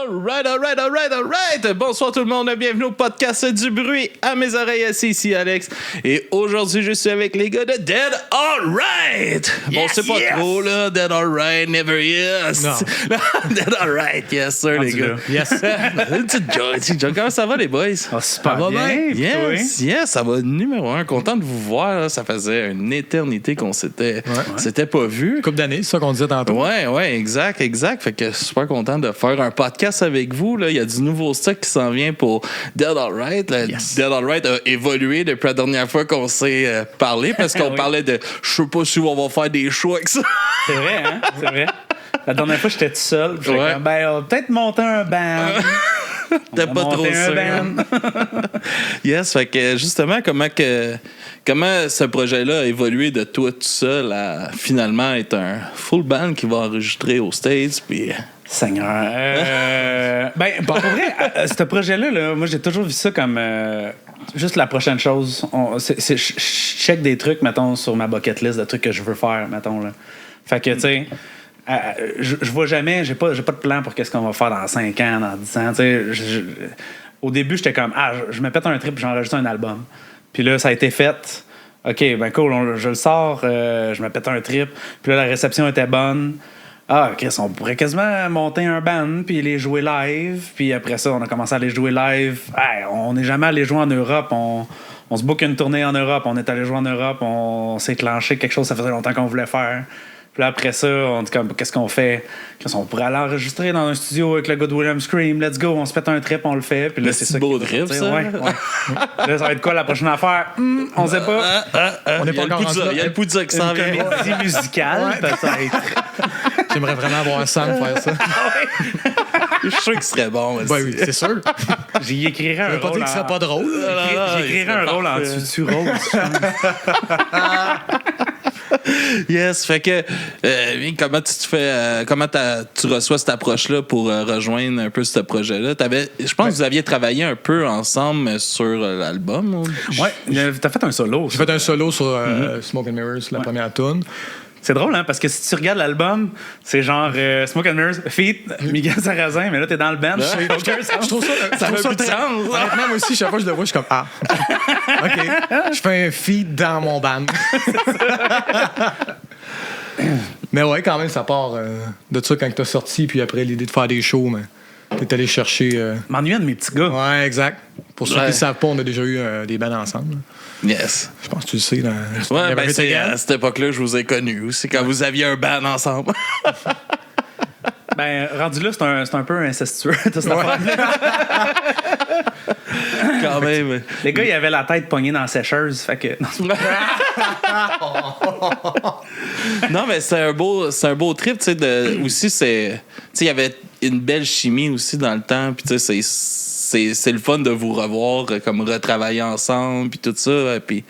Alright. Bonsoir tout le monde, bienvenue au podcast du bruit. À mes oreilles, c'est ici Alex. Et aujourd'hui, je suis avec les gars de Dead Alright. Bon, c'est pas trop, là. Dead Alright, never yes. Non. Dead Alright, yes, sir, les gars. Yes. Petite joke. Comment ça va, les boys? Oh, super Ça va bien. Yes, ça va numéro 1. Content de vous voir. Là. Ça faisait une éternité qu'on s'était pas vu. Une couple d'années, c'est ça qu'on disait tantôt. Ouais, exact. Fait que super content de faire un podcast avec vous. Là. Il y a du nouveau stock qui s'en vient pour Dead Alright. Yes. Dead Alright a évolué depuis la dernière fois qu'on s'est parlé parce qu'on parlait de je sais pas si on va faire des shows avec ça. C'est vrai, hein? C'est vrai. La dernière fois, j'étais tout seul. J'étais comme, on va peut-être monter un band. T'es pas trop sûr. Yes, fait que justement, comment ce projet-là a évolué de toi tout seul à finalement être un full band qui va enregistrer aux States, puis... Seigneur. Pour vrai, ce projet-là, là, moi, j'ai toujours vu ça comme juste la prochaine chose. Je check des trucs, mettons, sur ma bucket list de trucs que je veux faire, mettons, là. Fait que, tu sais... je vois jamais, j'ai pas de plan pour qu'est-ce qu'on va faire dans 5 ans, dans 10 ans. Au début, j'étais comme, je me pète un trip, j'enregistre un album. Puis là, ça a été fait. OK, ben cool, je le sors, je me pète un trip. Puis là, la réception était bonne. Chris, on pourrait quasiment monter un band puis les jouer live. Puis après ça, on a commencé à les jouer live. On n'est jamais allé jouer en Europe. On se book une tournée en Europe. On est allé jouer en Europe. On s'est clenché quelque chose, ça faisait longtemps qu'on voulait faire. Puis là, après ça, on dit comme, qu'est-ce qu'on fait? On pourrait aller enregistrer dans un studio avec le gars de William Scream. Let's go, on se pète un trip, on le fait. Puis là, c'est ça. beau trip, ça. Ouais. Là, ça va être quoi la prochaine affaire? On sait pas. On n'est pas encore rendu là. Il y a le Poudza qui s'en vient. Une comédie musicale, peut-être. J'aimerais vraiment avoir un Sam faire ça. Je suis sûr qu'il serait bon. Oui, c'est sûr. J'y écrirais un rôle. Pas dire que ce serait pas drôle. J'écrirais un rôle en Tutu Rose. Yes, fait que comment tu te fais tu reçois cette approche-là pour rejoindre un peu ce projet-là? Je pense que vous aviez travaillé un peu ensemble sur l'album. Ouais, t'as fait un solo. J'ai fait un solo sur Smoke and Mirrors, la première tune. C'est drôle, hein, parce que si tu regardes l'album, c'est genre Smoke and Mirrors, feat, Miguel Sarrazin, mais là, t'es dans le band. Je trouve ça fait très... Honnêtement, moi aussi, chaque fois que je le vois, je suis comme OK. Je fais un feat dans mon band. Mais ouais, quand même, ça part de ça quand t'as sorti, puis après, l'idée de faire des shows, mais t'es allé chercher... M'ennuyais de mes petits gars. Ouais, exact. Pour ceux qui ne savent pas, on a déjà eu des bands ensemble. Yes. Je pense que tu le sais. C'est à cette époque-là que je vous ai connus. C'est quand vous aviez un band ensemble. Rendu là, c'est un peu incestueux, tout ça. Quand même. Les gars, ils avaient la tête pognée dans la sécheuse, fait que... Non, mais c'est un beau trip, tu sais, aussi, il y avait une belle chimie aussi dans le temps, puis tu sais, c'est le fun de vous revoir, comme retravailler ensemble, puis tout ça, puis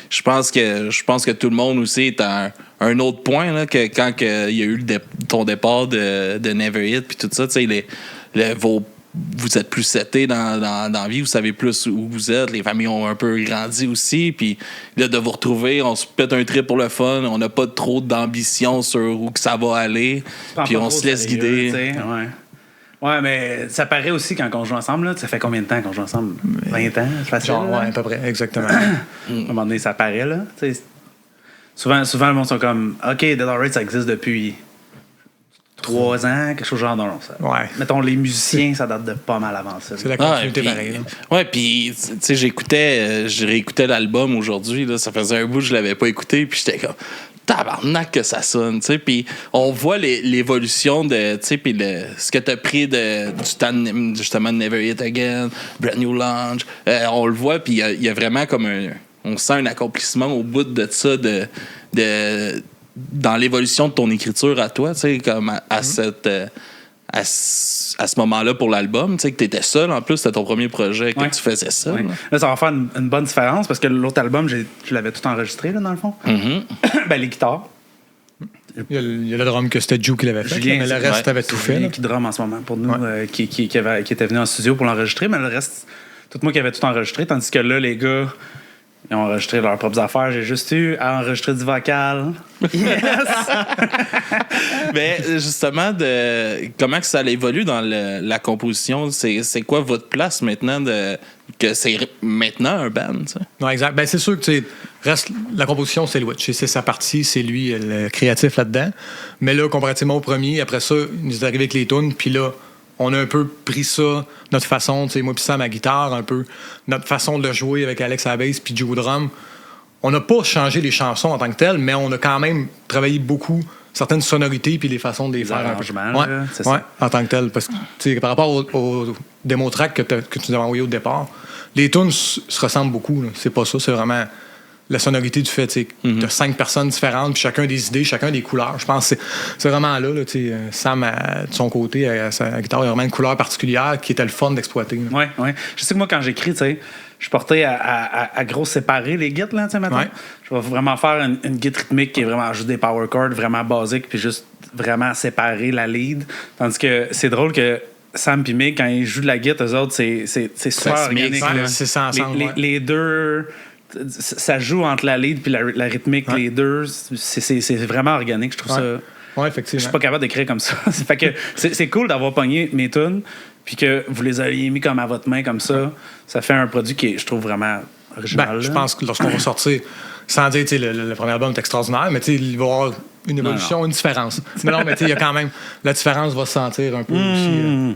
je pense que tout le monde aussi est à un autre point, là, que quand il y a eu ton départ de Never Hit, puis tout ça, tu sais, vous êtes plus setés dans la vie, vous savez plus où vous êtes, les familles ont un peu grandi aussi, puis là, de vous retrouver, on se pète un trip pour le fun, on n'a pas trop d'ambition sur où que ça va aller, puis on se laisse guider. Ouais, mais ça paraît aussi quand on joue ensemble, là. Ça fait combien de temps qu'on joue ensemble? 20 ans, c'est facile. Genre, ouais, à peu près, exactement. À un moment donné, ça paraît, là. T'sais, souvent, le monde sont comme, OK, Dead Alright, ça existe depuis 3 ans, quelque chose genre non, ça. Ouais. Mettons, les musiciens, ça date de pas mal avant ça. C'est la continuité pareille. Ouais, puis, tu sais, j'ai réécouté l'album aujourd'hui, là. Ça faisait un bout que je l'avais pas écouté, puis j'étais comme... Tabarnak que ça sonne, tu sais, puis on voit l'évolution de, tu sais, puis ce que t'as pris du temps justement de Never Hit Again, Brand New Launch, on le voit, puis il y a vraiment comme on sent un accomplissement au bout de ça, dans l'évolution de ton écriture à toi, tu sais, comme à ce moment-là pour l'album, tu sais, que t'étais seul en plus, c'était ton premier projet, que tu faisais ça. Ouais. Là, ça va faire une bonne différence parce que l'autre album, je l'avais tout enregistré, là, dans le fond. Les guitares. Il y a le drum que c'était Joe qui l'avait fait, Julien, mais le reste, t'avais tout fait. Julien qui drum en ce moment pour nous, qui était venu en studio pour l'enregistrer, mais le reste, tout moi qui avait tout enregistré, tandis que là, les gars, Ils ont enregistré leurs propres affaires. J'ai juste eu à enregistrer du vocal. Yes! Mais justement, comment que ça évolue dans la composition? C'est quoi votre place maintenant que c'est maintenant un band? Ça? Non, exact. Ben, c'est sûr que reste la composition, c'est Louis. C'est sa partie, c'est lui le créatif là-dedans. Mais là, comparativement au premier, après ça, il nous est arrivé avec les tunes, puis là, on a un peu pris ça, notre façon, moi puis Sam à guitare, un peu notre façon de jouer avec Alex à la bass puis Joe au drum. On n'a pas changé les chansons en tant que telles, mais on a quand même travaillé beaucoup certaines sonorités puis les façons de les faire. Arrangements, ouais, là, c'est ouais, ça. en tant que tel. Parce que par rapport au démo track que tu nous avais envoyé au départ, les tunes se ressemblent beaucoup. Là. C'est pas ça, c'est vraiment la sonorité du fait de 5 personnes différentes, puis chacun des idées, chacun des couleurs. Je pense que c'est vraiment là Sam, de son côté, à sa guitare, il y a vraiment une couleur particulière qui était le fun d'exploiter. Oui, oui. Je sais que moi, quand j'écris, je suis porté à gros séparer les guides, là, maintenant. Ouais. Je vais vraiment faire une guide rythmique qui est vraiment juste des power chords, vraiment basiques, puis juste vraiment séparer la lead. Tandis que c'est drôle que Sam et Mick, quand ils jouent de la guide, eux autres, c'est super organique. Ouais, c'est ça ensemble. Les deux... Ça joue entre la lead et la rythmique, les deux. C'est vraiment organique, je trouve ça. Oui, effectivement. Je suis pas capable d'écrire comme ça. Fait que c'est cool d'avoir pogné mes tunes, puis que vous les ayez mis comme à votre main, comme ça. Ça fait un produit qui est, je trouve, vraiment original. Je pense que lorsqu'on va sortir, sans dire le premier album est extraordinaire, mais il va y avoir une évolution, une différence. Mais non, mais il y a quand même. La différence va se sentir un peu aussi.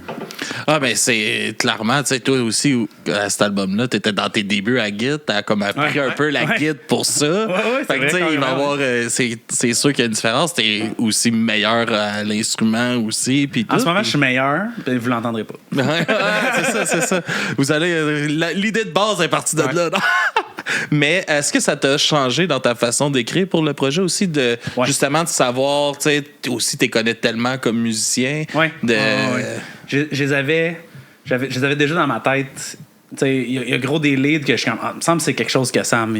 Ah, ben, c'est clairement, tu sais, toi aussi, à cet album-là, t'étais dans tes débuts à Git, t'as comme appris un peu la guide pour ça. Fait que, tu sais, il va y avoir. C'est sûr qu'il y a une différence. T'es aussi meilleur à l'instrument aussi. Puis en ce moment, je suis meilleur, puis vous l'entendrez pas. c'est ça. Vous allez. L'idée de base est partie de là. Mais est-ce que ça t'a changé dans ta façon d'écrire pour le projet aussi, justement de savoir, tu sais, aussi t'es connais tellement comme musicien. Oui. Je les avais déjà dans ma tête. Tu sais, il y a gros des leads que il me semble que c'est quelque chose que Sam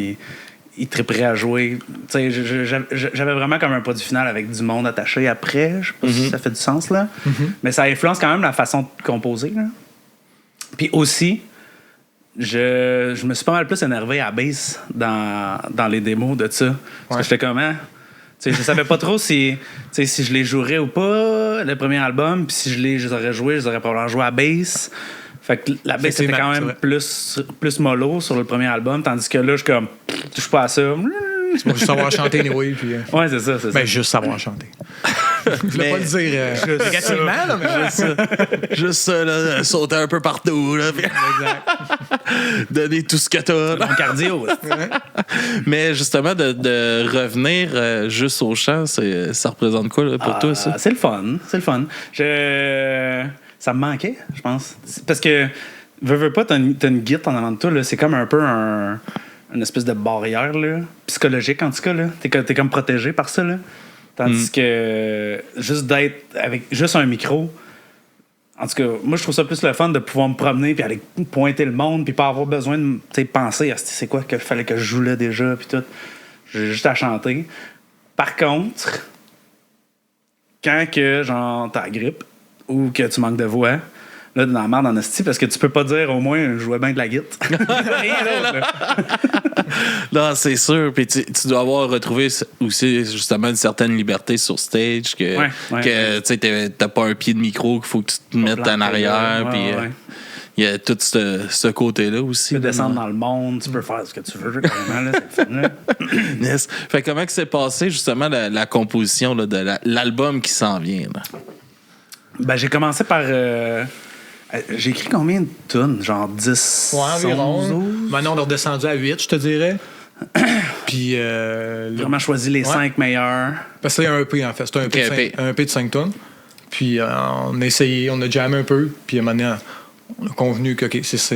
il triperait à jouer. Tu sais, j'avais vraiment comme un produit final avec du monde attaché après. Je sais pas si ça fait du sens là. Mais ça influence quand même la façon de composer. Là. Puis aussi. Je me suis pas mal plus énervé à bass dans les démos de ça. Parce que j'étais comme, je savais pas trop si je les jouerais ou pas, le premier album, puis si je les aurais joués, je les aurais probablement joué à bass. Fait que la bass était quand même plus mollo sur le premier album, tandis que là, je suis comme, touche pas à ça. Tu vas juste savoir chanter anyway. Puis, ouais, c'est ça. Ben, juste savoir chanter. Je voulais pas le dire négativement, là, mais juste ça, là, sauter un peu partout. Là, puis donner tout ce que t'as. Mon cardio. Mais justement, de revenir juste au chant, ça représente quoi là, pour toi, ça? C'est le fun. Ça me manquait, je pense. Parce que, veux pas, t'as une guitare en avant de toi, là, c'est comme un peu une espèce de barrière là, psychologique, en tout cas. T'es comme protégé par ça. Là. Tandis que juste d'être avec juste un micro, en tout cas, moi, je trouve ça plus le fun de pouvoir me promener puis aller pointer le monde puis pas avoir besoin de penser à c'est quoi qu'il fallait que je joue là déjà puis tout. J'ai juste à chanter. Par contre, quand que, genre, t'as la grippe ou que tu manques de voix, là, dans la merde en esti, parce que tu peux pas dire au moins je jouais bien de la guitare. Rien d'autre, là. Non, c'est sûr. Puis tu dois avoir retrouvé aussi justement une certaine liberté sur stage que tu sais, t'as pas un pied de micro qu'il faut que tu te mettes en arrière. Puis il y a tout ce côté-là aussi. Tu peux descendre dans le monde, tu peux faire ce que tu veux. Carrément, là, c'est le fun, là. Yes. Fait comment que s'est passé justement la composition là, de l'album qui s'en vient? Là? Ben, j'ai commencé par... j'ai écrit combien de tunes? Genre 10? Ouais, environ. Maintenant, on est redescendu à 8, je te dirais. Puis... vraiment choisi les 5 meilleurs. Parce que c'est un EP, en fait. C'est un EP de 5 tonnes. Puis on a essayé, on a jammé un peu. Puis maintenant, on a convenu que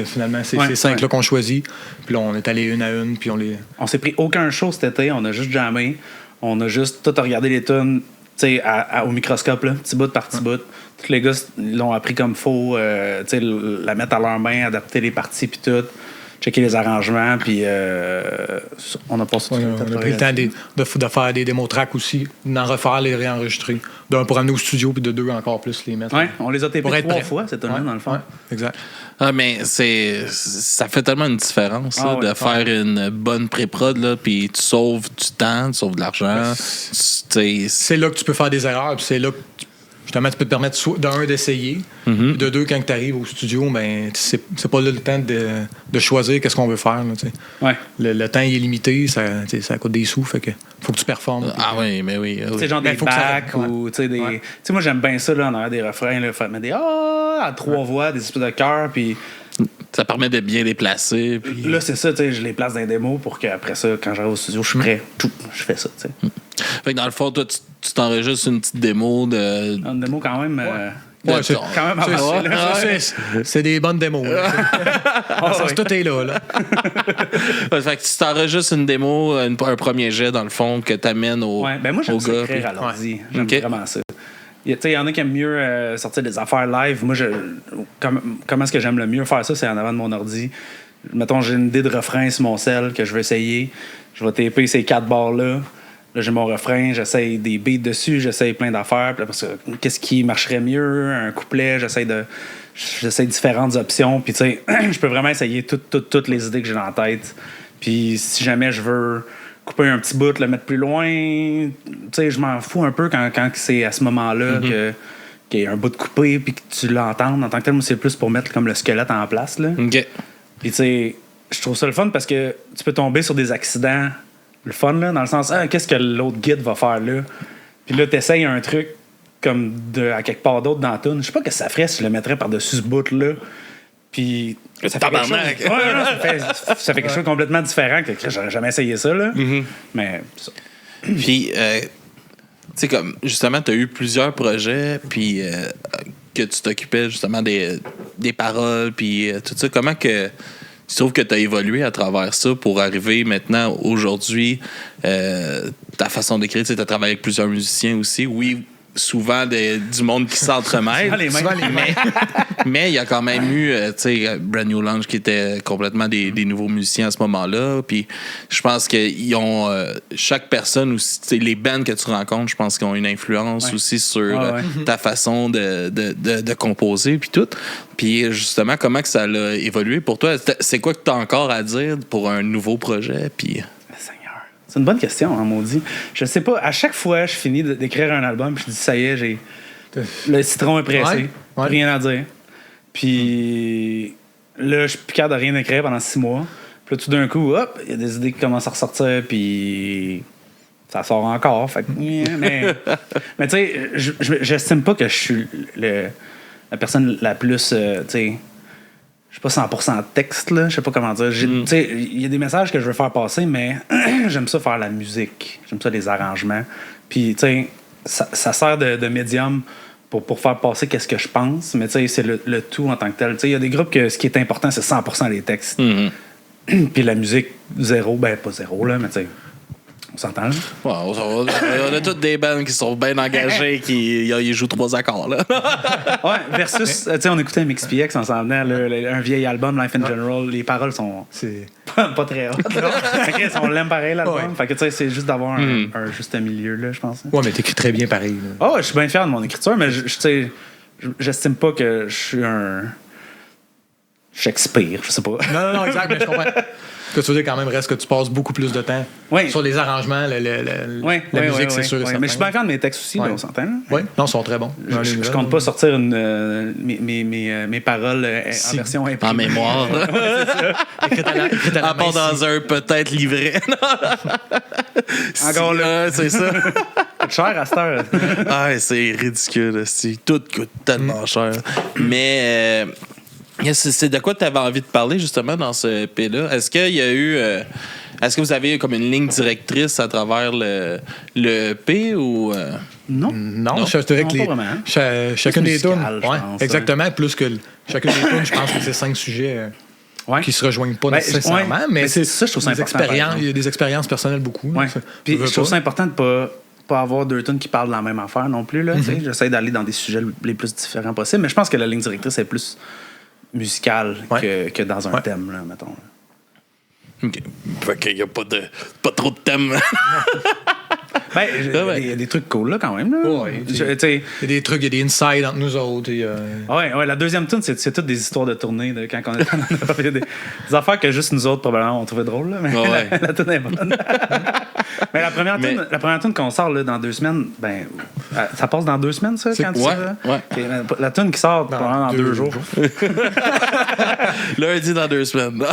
finalement, c'est ces 5-là qu'on choisit. Puis là, on est allé une à une. Puis on s'est pris aucun show cet été. On a juste jammé. On a juste tout regardé les tunes au microscope, là, petit bout par petit bout. Tous les gars l'ont appris comme faut, la mettre à leurs mains, adapter les parties puis tout. checker les arrangements, puis on a passé On a pris le temps de faire des démo tracks aussi, d'en refaire, les réenregistrer. D'un, pour amener au studio, puis de deux, encore plus les mettre. Oui, on les a tapés Pour être 3 prêt. fois, cette tune-là, dans le fond. Ouais, exact. Ah, mais ça fait tellement une différence là, ouais, de faire une bonne pré-prod, là, puis tu sauves du temps, tu sauves de l'argent. C'est là que tu peux faire des erreurs, puis c'est là que justement, tu peux te permettre d'un d'essayer, de deux, quand tu arrives au studio, ben c'est pas là le temps de choisir qu'est-ce qu'on veut faire. Là, Ouais. le temps il est limité, ça coûte des sous, fait que faut que tu performes. Ah oui, mais oui. Tu sais, genre des faut que ça backs rentre, ou, tu sais, des... Ouais. Tu sais, moi, j'aime bien ça, là, en arrière des refrains, là, faire mettre des à 3 voix, des espèces de chœurs, puis Ça permet de bien les placer. Puis... là, c'est ça, tu sais, je les place dans les démos pour qu'après ça, quand j'arrive au studio, je suis prêt. Je fais ça, tu sais. Fait que dans le fond, toi, tu t'enregistres une petite démo de. Une démo quand même... Ouais, c'est quand même avancé, là. c'est des bonnes démos. Tout est là. Fait que tu t'enregistres une démo, un premier jet, dans le fond, que t'amènes au. Ouais, ben moi, j'aime au ça gars, écrire à puis- l'ordi. J'aime Ok. vraiment ça. Il y en a qui aiment mieux sortir des affaires live. Moi, comment est-ce que j'aime le mieux faire ça? C'est en avant de mon ordi. Mettons, j'ai une idée de refrain sur mon cell que je veux essayer. Je vais taper ces 4 barres-là. Là, j'ai mon refrain, j'essaye des beats dessus, j'essaye plein d'affaires. Puis là, parce que qu'est-ce qui marcherait mieux? Un couplet, j'essaye différentes options. Puis, tu sais, je peux vraiment essayer toutes les idées que j'ai dans la tête. Puis, si jamais je veux couper un petit bout, le mettre plus loin, tu sais, je m'en fous un peu quand c'est à ce moment-là qu'il y a un bout de coupé puis que tu l'entends. En tant que tel, moi, c'est plus pour mettre comme le squelette en place, là. OK. Puis, tu sais, je trouve ça le fun parce que tu peux tomber sur des accidents, le fun, là, dans le sens, qu'est-ce que l'autre guide va faire là? Puis là, t'essayes un truc comme à quelque part d'autre dans la toune. Je sais pas ce que ça ferait si je le mettrais par-dessus ce bout-là. Puis, ça fait quelque chose. Tabarnak. Ouais, non, ça fait quelque chose de complètement différent que j'aurais jamais essayé ça, là. Mais, ça. Puis, tu sais, comme, justement, tu as eu plusieurs projets, puis que tu t'occupais justement des paroles, puis tout ça. Comment que tu trouves que tu as évolué à travers ça pour arriver maintenant, aujourd'hui, ta façon d'écrire? Tu as travaillé avec plusieurs musiciens aussi. Oui, souvent du monde qui s'entremêle. Souvent les mêmes. Mais il y a quand même eu, tu sais, Brand New Lounge qui était complètement des nouveaux musiciens à ce moment-là. Puis je pense qu'ils ont, chaque personne aussi, tu sais, les bands que tu rencontres, je pense qu'ils ont une influence aussi sur ta façon de composer, puis tout. Puis justement, comment que ça a évolué pour toi? C'est quoi que tu as encore à dire pour un nouveau projet? Puis... Seigneur. C'est une bonne question, hein, maudit. Je sais pas, à chaque fois, je finis d'écrire un album, puis je dis, ça y est, le citron est pressé. Ouais. Rien à dire. Puis là, je suis plus capable de rien écrire pendant 6 mois. Puis là, tout d'un coup, hop, il y a des idées qui commencent à ressortir, puis ça sort encore. Fait que, mais tu sais, j'estime pas que je suis la personne la plus, tu sais, je suis pas 100% texte, là. Je sais pas comment dire. Tu sais, il y a des messages que je veux faire passer, mais j'aime ça faire la musique. J'aime ça les arrangements. Puis, tu sais, ça sert de médium pour faire passer qu'est-ce que je pense, mais tu sais, c'est le tout en tant que tel. Tu sais, il y a des groupes que ce qui est important, c'est 100% les textes. Puis la musique, zéro, ben pas zéro, là, mais tu sais, on s'entend, là? Ouais, on a tous des bands qui sont bien engagés, qui ils jouent 3 accords, là. Ouais, versus, tu sais, on écoutait MXPX, on s'en venait, un vieil album, Life in General, les paroles sont C'est... pas très hautes. Fait que, on l'aime pareil, l'album. Ouais. Fait que, tu sais, c'est juste d'avoir un juste milieu, là, je pense. Ouais, mais t'écris très bien pareil. Là. Oh, je suis bien fier de mon écriture, mais tu sais, j'estime pas que je suis un Shakespeare, je sais pas. Non, exact, mais je comprends. Ce que tu veux dire, quand même, reste que tu passes beaucoup plus de temps Oui. sur les arrangements, la musique, c'est sûr. et certain. Mais je suis bien fier de mes textes aussi, là, on s'entend. Là. Oui, non, ils sont très bons. Je compte pas sortir mes paroles en version imprimée. En mémoire. Écrite à la À part main, dans un peut-être livret. Encore là. C'est ça. C'est cher à cette heure. Ah, c'est ridicule. Tout coûte tellement cher. Mais c'est de quoi tu avais envie de parler justement dans ce EP-là? Est-ce qu'il y a eu. Est-ce que vous avez comme une ligne directrice à travers le EP ou. Non. Non, je dirais que Non, pas vraiment. chacune des tunes. musical, je Ouais, pense, exactement. Plus que chacune des tunes, je pense que c'est 5 sujets Ouais. qui se rejoignent pas Ben, nécessairement. ouais. Mais Mais c'est ça, je trouve ça des important, par expériences. exemple. Il y a des expériences personnelles beaucoup. Ouais. Ça, Puis veux je trouve pas. ça important de pas avoir 2 tunes qui parlent de la même affaire non plus. Là, tu sais. J'essaie d'aller dans des sujets les plus différents possibles, mais je pense que la ligne directrice est plus musicale Ouais. que dans un Ouais. thème, là, mettons. OK. Fait qu'il n'y a pas trop de thèmes. Ben, il y a des trucs cool là quand même. Là. Ouais, il y a des trucs, il y a des insides entre nous autres. Ouais, la deuxième tune, c'est toutes des histoires de tournée de quand on est des affaires que juste nous autres probablement on trouvait drôle là, mais la tune est bonne. Mais la première tune qu'on sort là, dans 2 semaines, ben ça passe dans 2 semaines ça quand tu ouais. La tune qui sort probablement dans 2 jours. Lundi dans 2 semaines.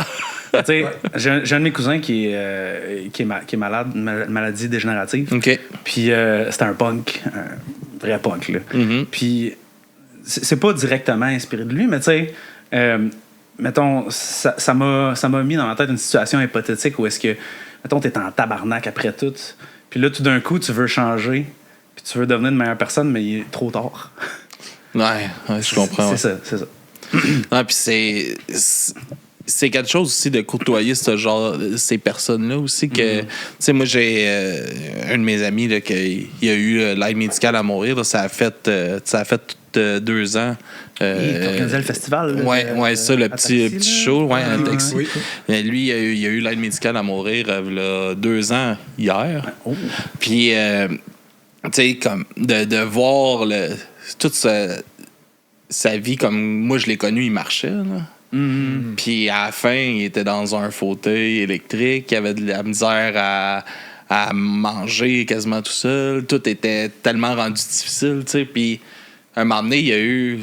J'ai un de mes cousins qui est malade, une maladie dégénérative. OK. Puis c'était un punk, un vrai punk. Là. Mm-hmm. Puis c'est pas directement inspiré de lui, mais tu sais, mettons, ça m'a mis dans ma tête une situation hypothétique où est-ce que, mettons, t'es en tabarnak après tout, puis là, tout d'un coup, tu veux changer, puis tu veux devenir une meilleure personne, mais il est trop tard. Ouais, je comprends. C'est ça. Non, puis c'est quelque chose aussi de côtoyer ces personnes-là aussi que tu sais moi j'ai un de mes amis là qui a eu l'aide médicale à mourir là, ça a fait 2 ans il organisait le festival là, ouais ça le petit show un taxi. Oui. Lui il a eu l'aide médicale à mourir là, 2 ans hier. Puis tu sais comme de voir toute sa vie comme moi je l'ai connu, il marchait là. Mm-hmm. Puis à la fin, il était dans un fauteuil électrique, il avait de la misère à manger quasiment tout seul. Tout était tellement rendu difficile, tu sais. Puis à un moment donné,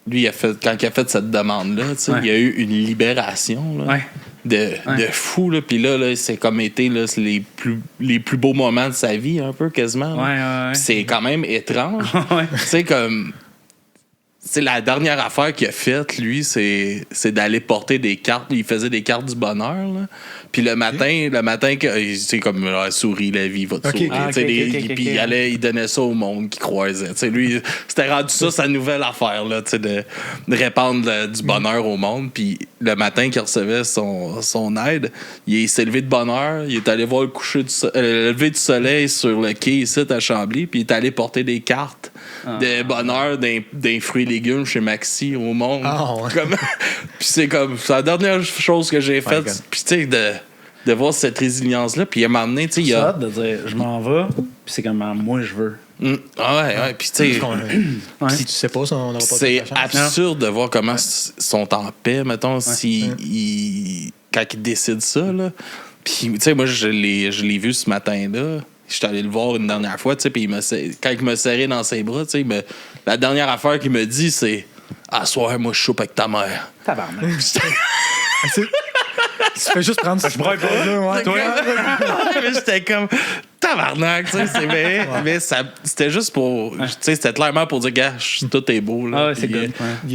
quand il a fait cette demande-là, tu sais, il y a eu une libération là, de fou. Là. Puis là, c'est comme été là, c'est les plus beaux moments de sa vie, un peu quasiment. Puis c'est quand même étrange. Tu sais, comme... C'est la dernière affaire qu'il a faite, lui, c'est d'aller porter des cartes. Il faisait des cartes du bonheur, là. Puis le matin, c'est comme souris, la vie va te sourire. Puis il donnait ça au monde qui croisait. T'sais, lui, c'était rendu ça sa nouvelle affaire, là, de répandre du bonheur au monde. Puis le matin qu'il recevait son aide, il s'est levé de bonne heure. Il est allé voir le lever du soleil sur le quai ici à Chambly. Puis il est allé porter des cartes de bonheur d'un fruits et légumes chez Maxi au monde. Puis c'est la dernière chose que j'ai faite. Puis tu sais, de voir cette résilience-là. Puis à un moment donné, tu sais, il y a. de dire, je m'en vais, puis c'est comme moi je veux. Ouais. Puis tu sais. Si tu sais pas, ça, on n'aura pas c'est absurde de voir comment ils sont en paix, mettons, quand ils décident ça, là. Puis, tu sais, moi, je l'ai vu ce matin-là. Je suis allé le voir une dernière fois, tu sais, puis quand il m'a serré dans ses bras, tu sais, la dernière affaire qu'il me dit, c'est « À soir, moi, je soupe avec ta mère. » Tabarnak. Tu fais juste prendre ça. Je broye pas. Toi? Mais j'étais comme tabarnak, tu sais. Mais c'était juste pour. Tu sais, c'était clairement pour dire, gars, tout est beau. Là, c'est good.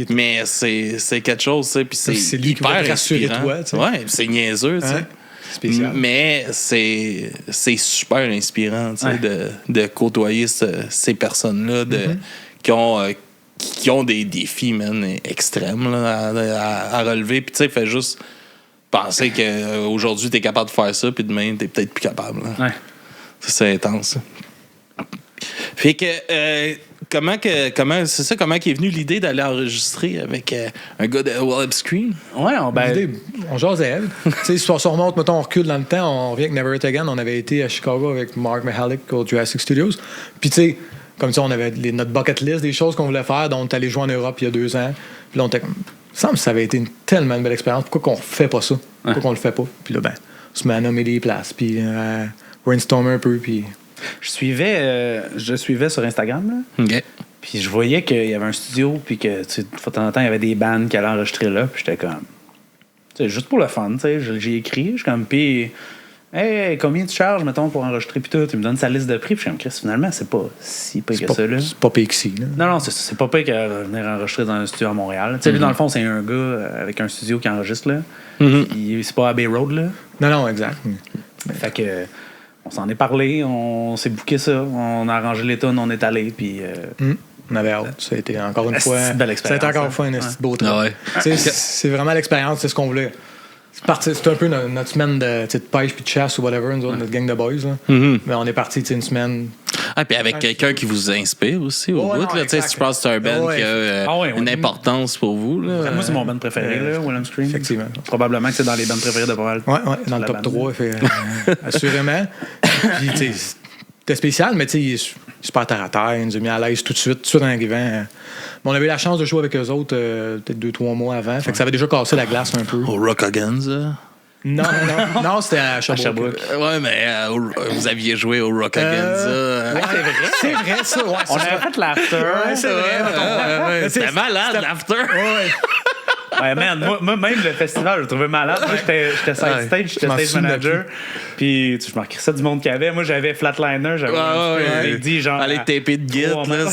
Mais c'est quelque chose, tu sais. Puis c'est lui hyper qui va rassurer inspirant. toi, tu sais. Ouais, c'est niaiseux, tu sais. Spécial. Mais c'est super inspirant, tu sais, de côtoyer ces personnes-là qui ont des défis, man, extrêmes là, à relever. Puis, tu sais, fait juste penser qu'aujourd'hui, t'es capable de faire ça, puis demain, t'es peut-être plus capable. Là. Ouais. Ça, c'est intense. Fait que, comment est venue l'idée d'aller enregistrer avec un gars de Wallop Screen? Ouais, on jasait. Tu sais, si on se remonte, mettons, on recule dans le temps, on revient avec Never It Again. On avait été à Chicago avec Mark Mahalik au Jurassic Studios. Puis, tu sais, comme ça, on avait notre bucket list des choses qu'on voulait faire, dont on est allé jouer en Europe il y a 2 ans. Puis là, on était comme. Il me semble que ça avait été tellement une belle expérience. Pourquoi qu'on refait pas ça? Pourquoi qu'on le fait pas? Puis là, on se met à nommer des places, puis brainstormer un peu, puis. Je suivais sur Instagram, là. OK. Puis je voyais qu'il y avait un studio, puis que, de temps en temps, il y avait des bands qui allaient enregistrer là, puis j'étais comme. Tu sais, juste pour le fun, tu sais. J'ai écrit, je suis comme, puis. Hey, combien tu charges, mettons, pour enregistrer, puis tout? Il me donne sa liste de prix, puis je suis comme, Chris, finalement, c'est pas si pire que ça, là. C'est pas pire que si, là. Non, c'est pas pire que venir enregistrer dans un studio à Montréal. Tu sais, lui, dans le fond, c'est un gars avec un studio qui enregistre, là. C'est pas Abbey Road, là. Non, exact. Fait que. On s'en est parlé, on s'est booké ça, on a arrangé les tunes, on est allé, puis. On avait hâte. Ça a été encore une fois. C'est une belle expérience. Ça a été encore une fois un beau truc. C'est vraiment l'expérience, c'est ce qu'on voulait. C'est un peu notre semaine de pêche puis de chasse ou whatever, nous autres, notre gang de boys. Là. Mais on est parti une semaine. Ah, puis avec quelqu'un qui vous inspire aussi au bout. non, Là, tu sais, je pense que c'est un band qui a une importance pour vous. Là. Moi, c'est mon band préféré, là, Wilhelm Scream. Effectivement. Probablement que c'est dans les bands préférés de pas mal. Ouais, dans le top 3, assurément. Puis, tu sais, c'était spécial, mais tu sais, il est super terre à terre. Il nous a mis à l'aise tout de suite en arrivant. Mais on avait eu la chance de jouer avec eux autres peut-être 2-3 mois avant. Fait que ça avait déjà cassé la glace un peu. Au Rock Against, Non, c'était à Sherbrooke. Ouais, mais vous aviez joué au Rock Against. Ouais, c'est vrai, ça. Ouais, On avait fait l'after. Ouais, c'est vrai. C'était malade, l'after. Ouais. Ouais, man, moi, même le festival, je le trouvais malade. Moi, j'étais side stage, j'étais stage manager. Puis, je marquais ça du monde qu'il y avait. Moi, j'avais Flatliner, j'avais dit genre. Allez taper de guide, là.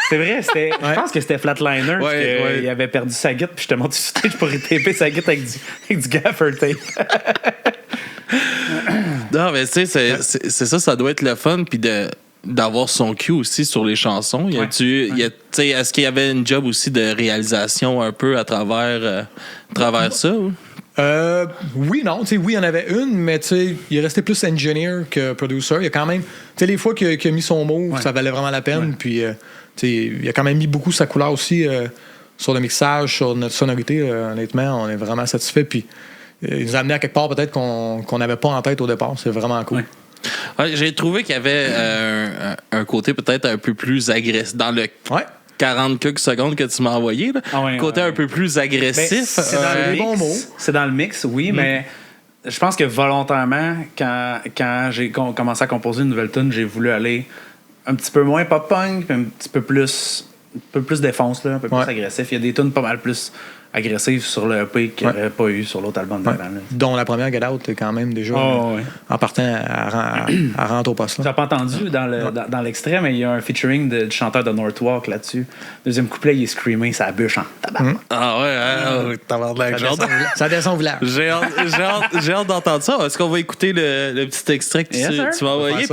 C'est vrai, je pense que c'était Flatliner. Parce qu'il avait perdu sa guide, puis j'étais monté sur stage pour y taper sa guide avec du gaffer tape. Non, mais tu sais, c'est ça, ça doit être le fun. Puis d'avoir son cue aussi sur les chansons. Est-ce qu'il y avait une job aussi de réalisation un peu à travers ça? Ou? Oui, non. Oui, il y en avait une, mais il est resté plus engineer que producer. Il y a quand même... les fois qu'il a mis son mot, ça valait vraiment la peine. Puis, il a quand même mis beaucoup sa couleur aussi sur le mixage, sur notre sonorité. Honnêtement, on est vraiment satisfait. Puis, il nous a amené à quelque part peut-être qu'on n'avait pas en tête au départ. C'est vraiment cool. Ouais, j'ai trouvé qu'il y avait un côté peut-être un peu plus agressif dans le 40 quelques secondes que tu m'as envoyé. Côté un peu plus agressif. C'est dans le mix. C'est dans le mix, oui, mais je pense que volontairement, quand j'ai commencé à composer une nouvelle tune, j'ai voulu aller un petit peu moins pop-punk, puis un petit peu plus défonce, là, un peu plus agressif. Il y a des tunes pas mal plus agressive sur le EP qu'il n'y aurait pas eu sur l'autre album d'avant. Dont la première Get Out est quand même déjà en partant à rentrer au poste. Tu n'as pas entendu dans l'extrait, mais il y a un featuring du chanteur de Northwalk là-dessus. Deuxième couplet, il est screamé, ça bûche en tabac. Ah ouais, ça descend au village. J'ai hâte d'entendre ça. Est-ce qu'on va écouter le petit extrait que tu m'as envoyé?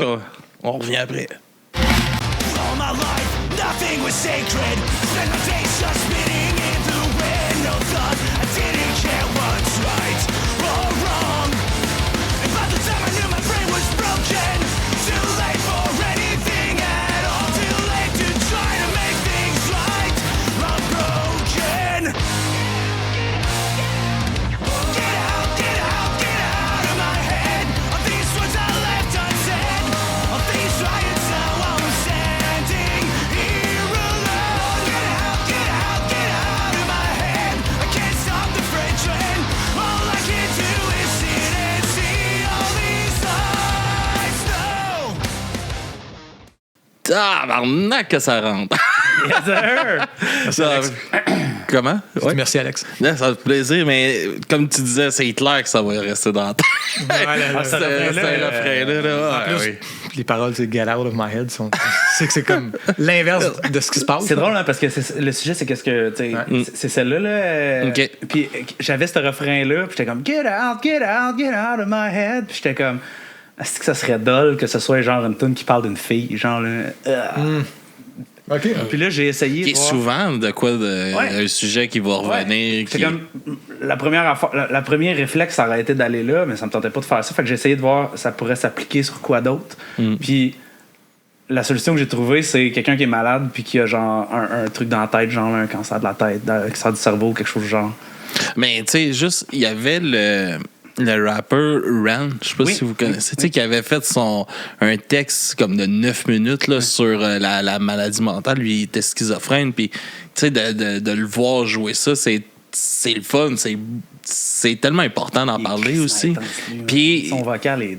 On revient après. All my life, nothing was sacred. Spent my days just spinning in the wind. No thought, I didn't care what's right or wrong. And by the time I knew my brain was broken, too late for anything at all. Too late to try to make things right. I'm broken. Get out, get out, get out of my head. All these words I left unsaid. All these riots now I'm standing here alone. Get out, get out, get out of my head. I can't stop the freight train. All I can do is sit and see all these lights. No. Tabarnak que ça rentre. Yes, sir! Comment? Ouais. Merci, Alex. Non, ça fait plaisir, mais comme tu disais, c'est clair que ça va rester dans la tête. Ce refrain-là, En plus, les paroles, c'est Get Out of My Head. C'est comme l'inverse de ce qui se passe. C'est drôle, hein, parce que le sujet, c'est qu'est-ce que. C'est celle-là. Là, OK. Puis j'avais ce refrain-là, puis j'étais comme Get out, get out, get out of my head. Puis j'étais comme. Est-ce que ça serait dull que ce soit genre une tune qui parle d'une fille? Genre, là. OK. Puis là, j'ai essayé. Qui est souvent de quoi un sujet qui va revenir. C'est comme la première réflexe, ça aurait été d'aller là, mais ça me tentait pas de faire ça. Fait que j'ai essayé de voir ça pourrait s'appliquer sur quoi d'autre. Puis la solution que j'ai trouvée, c'est quelqu'un qui est malade puis qui a genre un truc dans la tête, genre un cancer de la tête, un cancer du cerveau, quelque chose du genre. Mais tu sais, juste, il y avait le rapper Ran, je sais pas si vous connaissez, tu sais, qui avait fait un texte comme de 9 minutes là, sur la maladie mentale. Lui, il était schizophrène, puis tu sais, de le voir jouer ça, c'est le fun, c'est tellement important d'en parler aussi. Puis son vocal est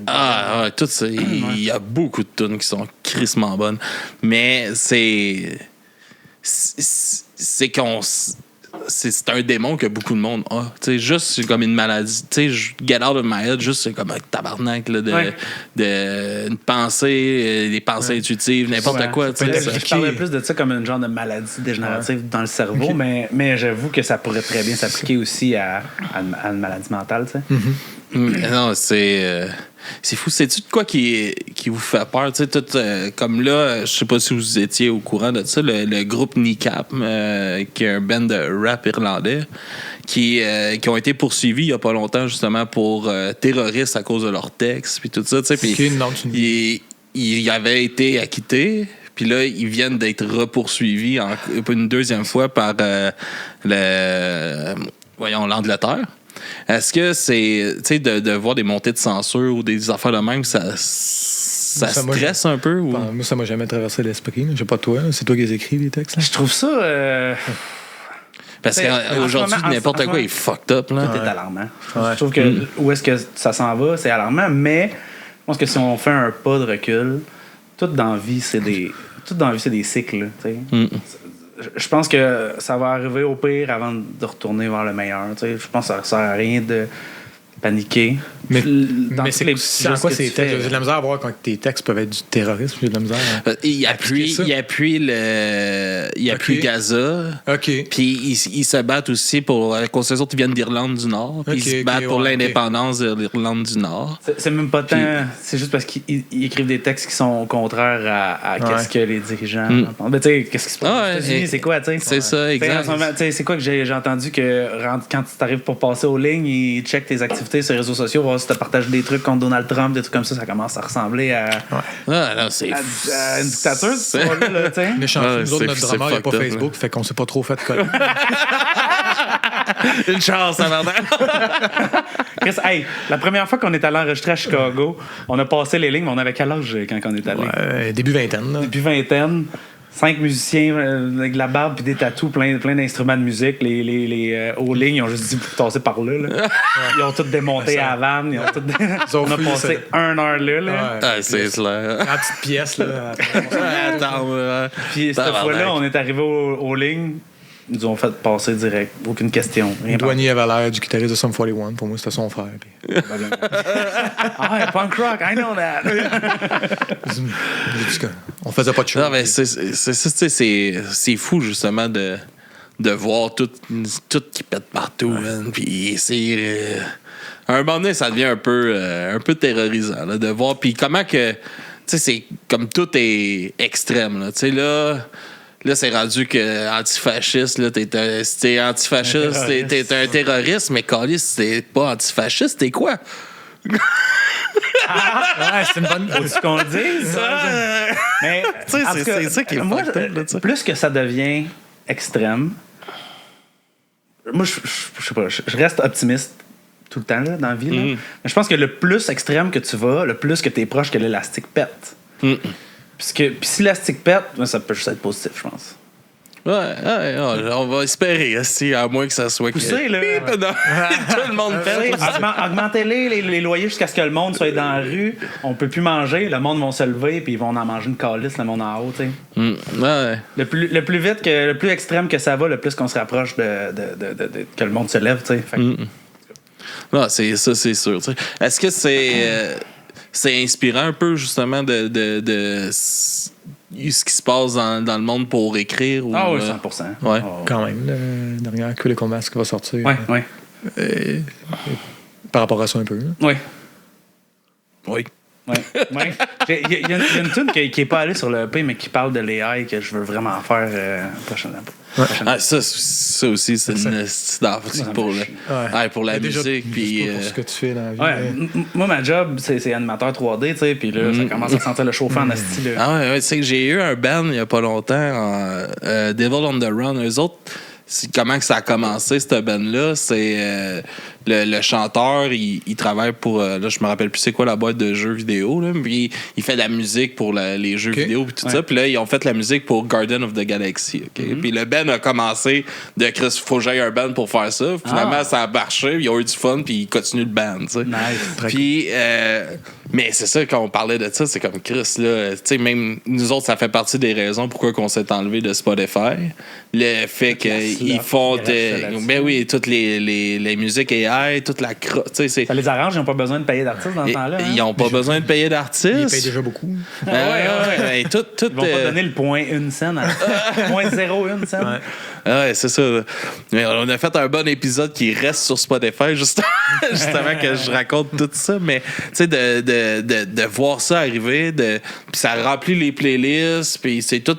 tout ça, il y a beaucoup de tunes qui sont crissement bonnes, mais c'est un démon que beaucoup de monde a. T'sais, juste comme une maladie. Get out of my head, juste c'est comme un tabarnak là, de une pensée, des pensées intuitives, n'importe quoi. Je parlais plus de ça comme une genre de maladie dégénérative dans le cerveau, mais j'avoue que ça pourrait très bien s'appliquer aussi à une maladie mentale. Non, c'est fou. C'est-tu de quoi qui vous fait peur? Comme là, je sais pas si vous étiez au courant de ça, le groupe Kneecap, qui est un band de rap irlandais, qui ont été poursuivis il y a pas longtemps justement pour terroristes à cause de leurs textes puis tout ça. Puis il avait été acquitté. Puis là, ils viennent d'être repoursuivis une deuxième fois par l'Angleterre. Est-ce que c'est, tu sais, de voir des montées de censure ou des affaires de même, ça stresse un peu? Ou? Moi, ça m'a jamais traversé l'esprit. Je sais pas toi. C'est toi qui les écris, les textes. Là? Je trouve ça. Parce qu'aujourd'hui, n'importe quoi est fucked up. Là. Tout est alarmant. Je trouve que où est-ce que ça s'en va, c'est alarmant, mais je pense que si on fait un pas de recul, tout dans la vie, c'est des cycles. Là, je pense que ça va arriver au pire avant de retourner vers le meilleur. Je pense que ça sert à rien de paniquer. Mais c'est en quoi ces textes? J'ai de la misère à voir quand tes textes peuvent être du terrorisme. J'ai de la misère. Il appuie Gaza. OK. Puis ils se battent aussi pour la constitution qui viennent d'Irlande du Nord. Puis ils se battent pour l'indépendance de l'Irlande du Nord. C'est même pas tant. C'est juste parce qu'ils écrivent des textes qui sont contraires à qu'est-ce que les dirigeants pensent. Mais tu sais, qu'est-ce qui se passe aux États-Unis, c'est quoi, tu sais? C'est ça, exact. C'est quoi que j'ai entendu que quand tu arrives pour passer aux lignes, ils checkent tes activités sur les réseaux sociaux, voir si tu partages des trucs contre Donald Trump, des trucs comme ça commence à ressembler à une dictature, ce soir-là, tu sais. Nous autres, notre drama, il n'y a pas Facebook, fait qu'on s'est pas trop fait coller. Une chance, ça va. Chris, hey, la première fois qu'on est allé enregistrer à Chicago, on a passé les lignes, mais on avait quel âge quand on est allé? Début vingtaine. Là. Début vingtaine. 5 musiciens avec de la barbe puis des tatous, plein d'instruments de musique. Les aux lignes, ils ont juste dit tasser par là. Ils ont tout démonté à la vanne. On a passé 1 heure là. Ah, c'est clair. En petite pièce. Là. Attends, puis cette fois-là, on est arrivé aux lignes. Ils nous ont fait passer direct. Aucune question. Douanier avait l'air du guitariste de Sum 41. Pour moi, c'était son frère. Puis... ah, punk rock, I know that. On faisait pas de show. Non, mais c'est fou, justement, de voir tout qui pète partout. Puis c'est... à un moment donné, ça devient un peu terrorisant, là, de voir. Puis comment que... Tu sais, c'est comme tout est extrême, là. Tu sais, là, c'est rendu que antifasciste, là, si t'es antifasciste, t'es un terroriste, mais Callis, t'es pas antifasciste, t'es quoi? Ouais, c'est une bonne. Faut-tu qu'on le dise, ça? Mais, c'est ça qui est moi, plus que ça devient extrême, moi, je sais pas, je reste optimiste tout le temps là, dans la vie. Là. Mais je pense que le plus extrême que tu vas, le plus que t'es proche que l'élastique pète. Puis si l'élastique pète, ça peut juste être positif, je pense. Ouais, on va espérer, à moins que ça soit... Poussé, là. Tout le monde pète. Augmentez les loyers jusqu'à ce que le monde soit dans la rue. On peut plus manger, le monde va se lever, puis ils vont en manger une calice, le monde en haut, tu sais. Ouais. Le plus vite, le plus extrême que ça va, le plus qu'on se rapproche de que le monde se lève, tu sais. Non, c'est sûr. T'sais. Est-ce que c'est inspirant un peu, justement, de ce qui se passe dans le monde pour écrire? Ou, oui, 100%. Ouais. Quand même, le dernier Critical Mass qui va sortir. Ouais. Par rapport à ça un peu. Oui. Oui. Ouais. Il y a une tune qui est pas allée sur le EP, mais qui parle de l'AI que je veux vraiment faire prochainement. Ah, ça aussi, c'est une astuce pour la musique. Puis, pour ce que tu fais dans la vie. Moi, ma job, c'est animateur 3D, tu sais, puis là, ça commence à sentir le chauffant en asti. Ah ouais, tu sais que j'ai eu un band il y a pas longtemps, Devil on the Run. Eux autres, comment que ça a commencé, cette band-là, c'est le chanteur, il travaille pour, là, je me rappelle plus c'est quoi la boîte de jeux vidéo, là, puis il fait de la musique pour les jeux vidéo, puis tout ça. Puis là, ils ont fait la musique pour Guardian of the Galaxy. Puis le band a commencé de Chris, faut que j'aille un band pour faire ça. Finalement, ça a marché, ils ont eu du fun, puis ils continuent le band. T'sais. Nice. Puis, mais c'est ça, quand on parlait de ça, c'est comme Chris, là, tu sais, même nous autres, ça fait partie des raisons pourquoi on s'est enlevé de Spotify. Le fait qu'ils font, ben oui, toutes les musiques AI, toute la ça les arrange, ils n'ont pas besoin de payer d'artistes dans ce temps-là. Ils n'ont pas besoin de payer d'artistes. Ils payent déjà beaucoup. Ils vont pas donner le point 1 cent. Point 0,1 cent. Ouais, c'est ça. Mais on a fait un bon épisode qui reste sur Spotify, justement que je raconte tout ça. Mais tu sais, de voir ça arriver, puis ça remplit les playlists, puis c'est tout.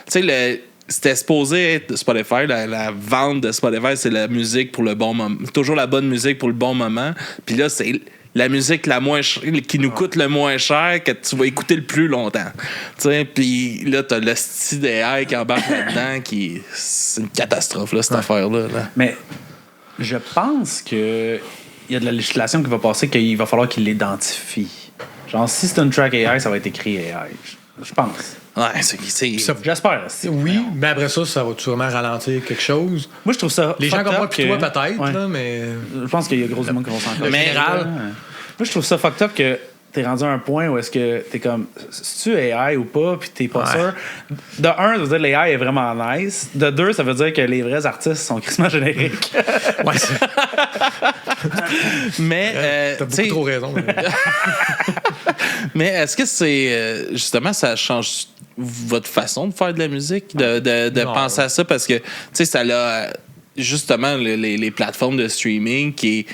Tu sais, c'était supposé être Spotify, la vente de Spotify, c'est la musique pour le bon moment. Toujours la bonne musique pour le bon moment. Puis là, c'est la musique qui nous coûte le moins cher que tu vas écouter le plus longtemps. Puis là, t'as le style AI qui embarque là-dedans, c'est une catastrophe, là, cette affaire-là. Là. Mais je pense que il y a de la législation qui va passer qu'il va falloir qu'il l'identifie. Genre, si c'est une track AI, ça va être écrit AI. Je pense. Ouais, J'espère. Oui, mais après ça va sûrement ralentir quelque chose. Moi, je trouve ça. Les gens fucked comme moi up puis toi, que- peut-être, Ouais. là, mais. Je pense qu'il y a gros du monde qui vont s'en Le général. Moi, je trouve ça fucked up que t'es rendu à un point où est-ce que t'es comme, c'est-tu AI ou pas, puis t'es pas sûr. De un, ça veut dire que l'AI est vraiment nice. De deux, ça veut dire que les vrais artistes sont crissement génériques. Ouais, c'est- Mais, t'as tu beaucoup sais, trop raison. mais est-ce que c'est justement ça change votre façon de faire de la musique, de Non. penser à ça parce que tu sais ça l'a justement les plateformes de streaming qui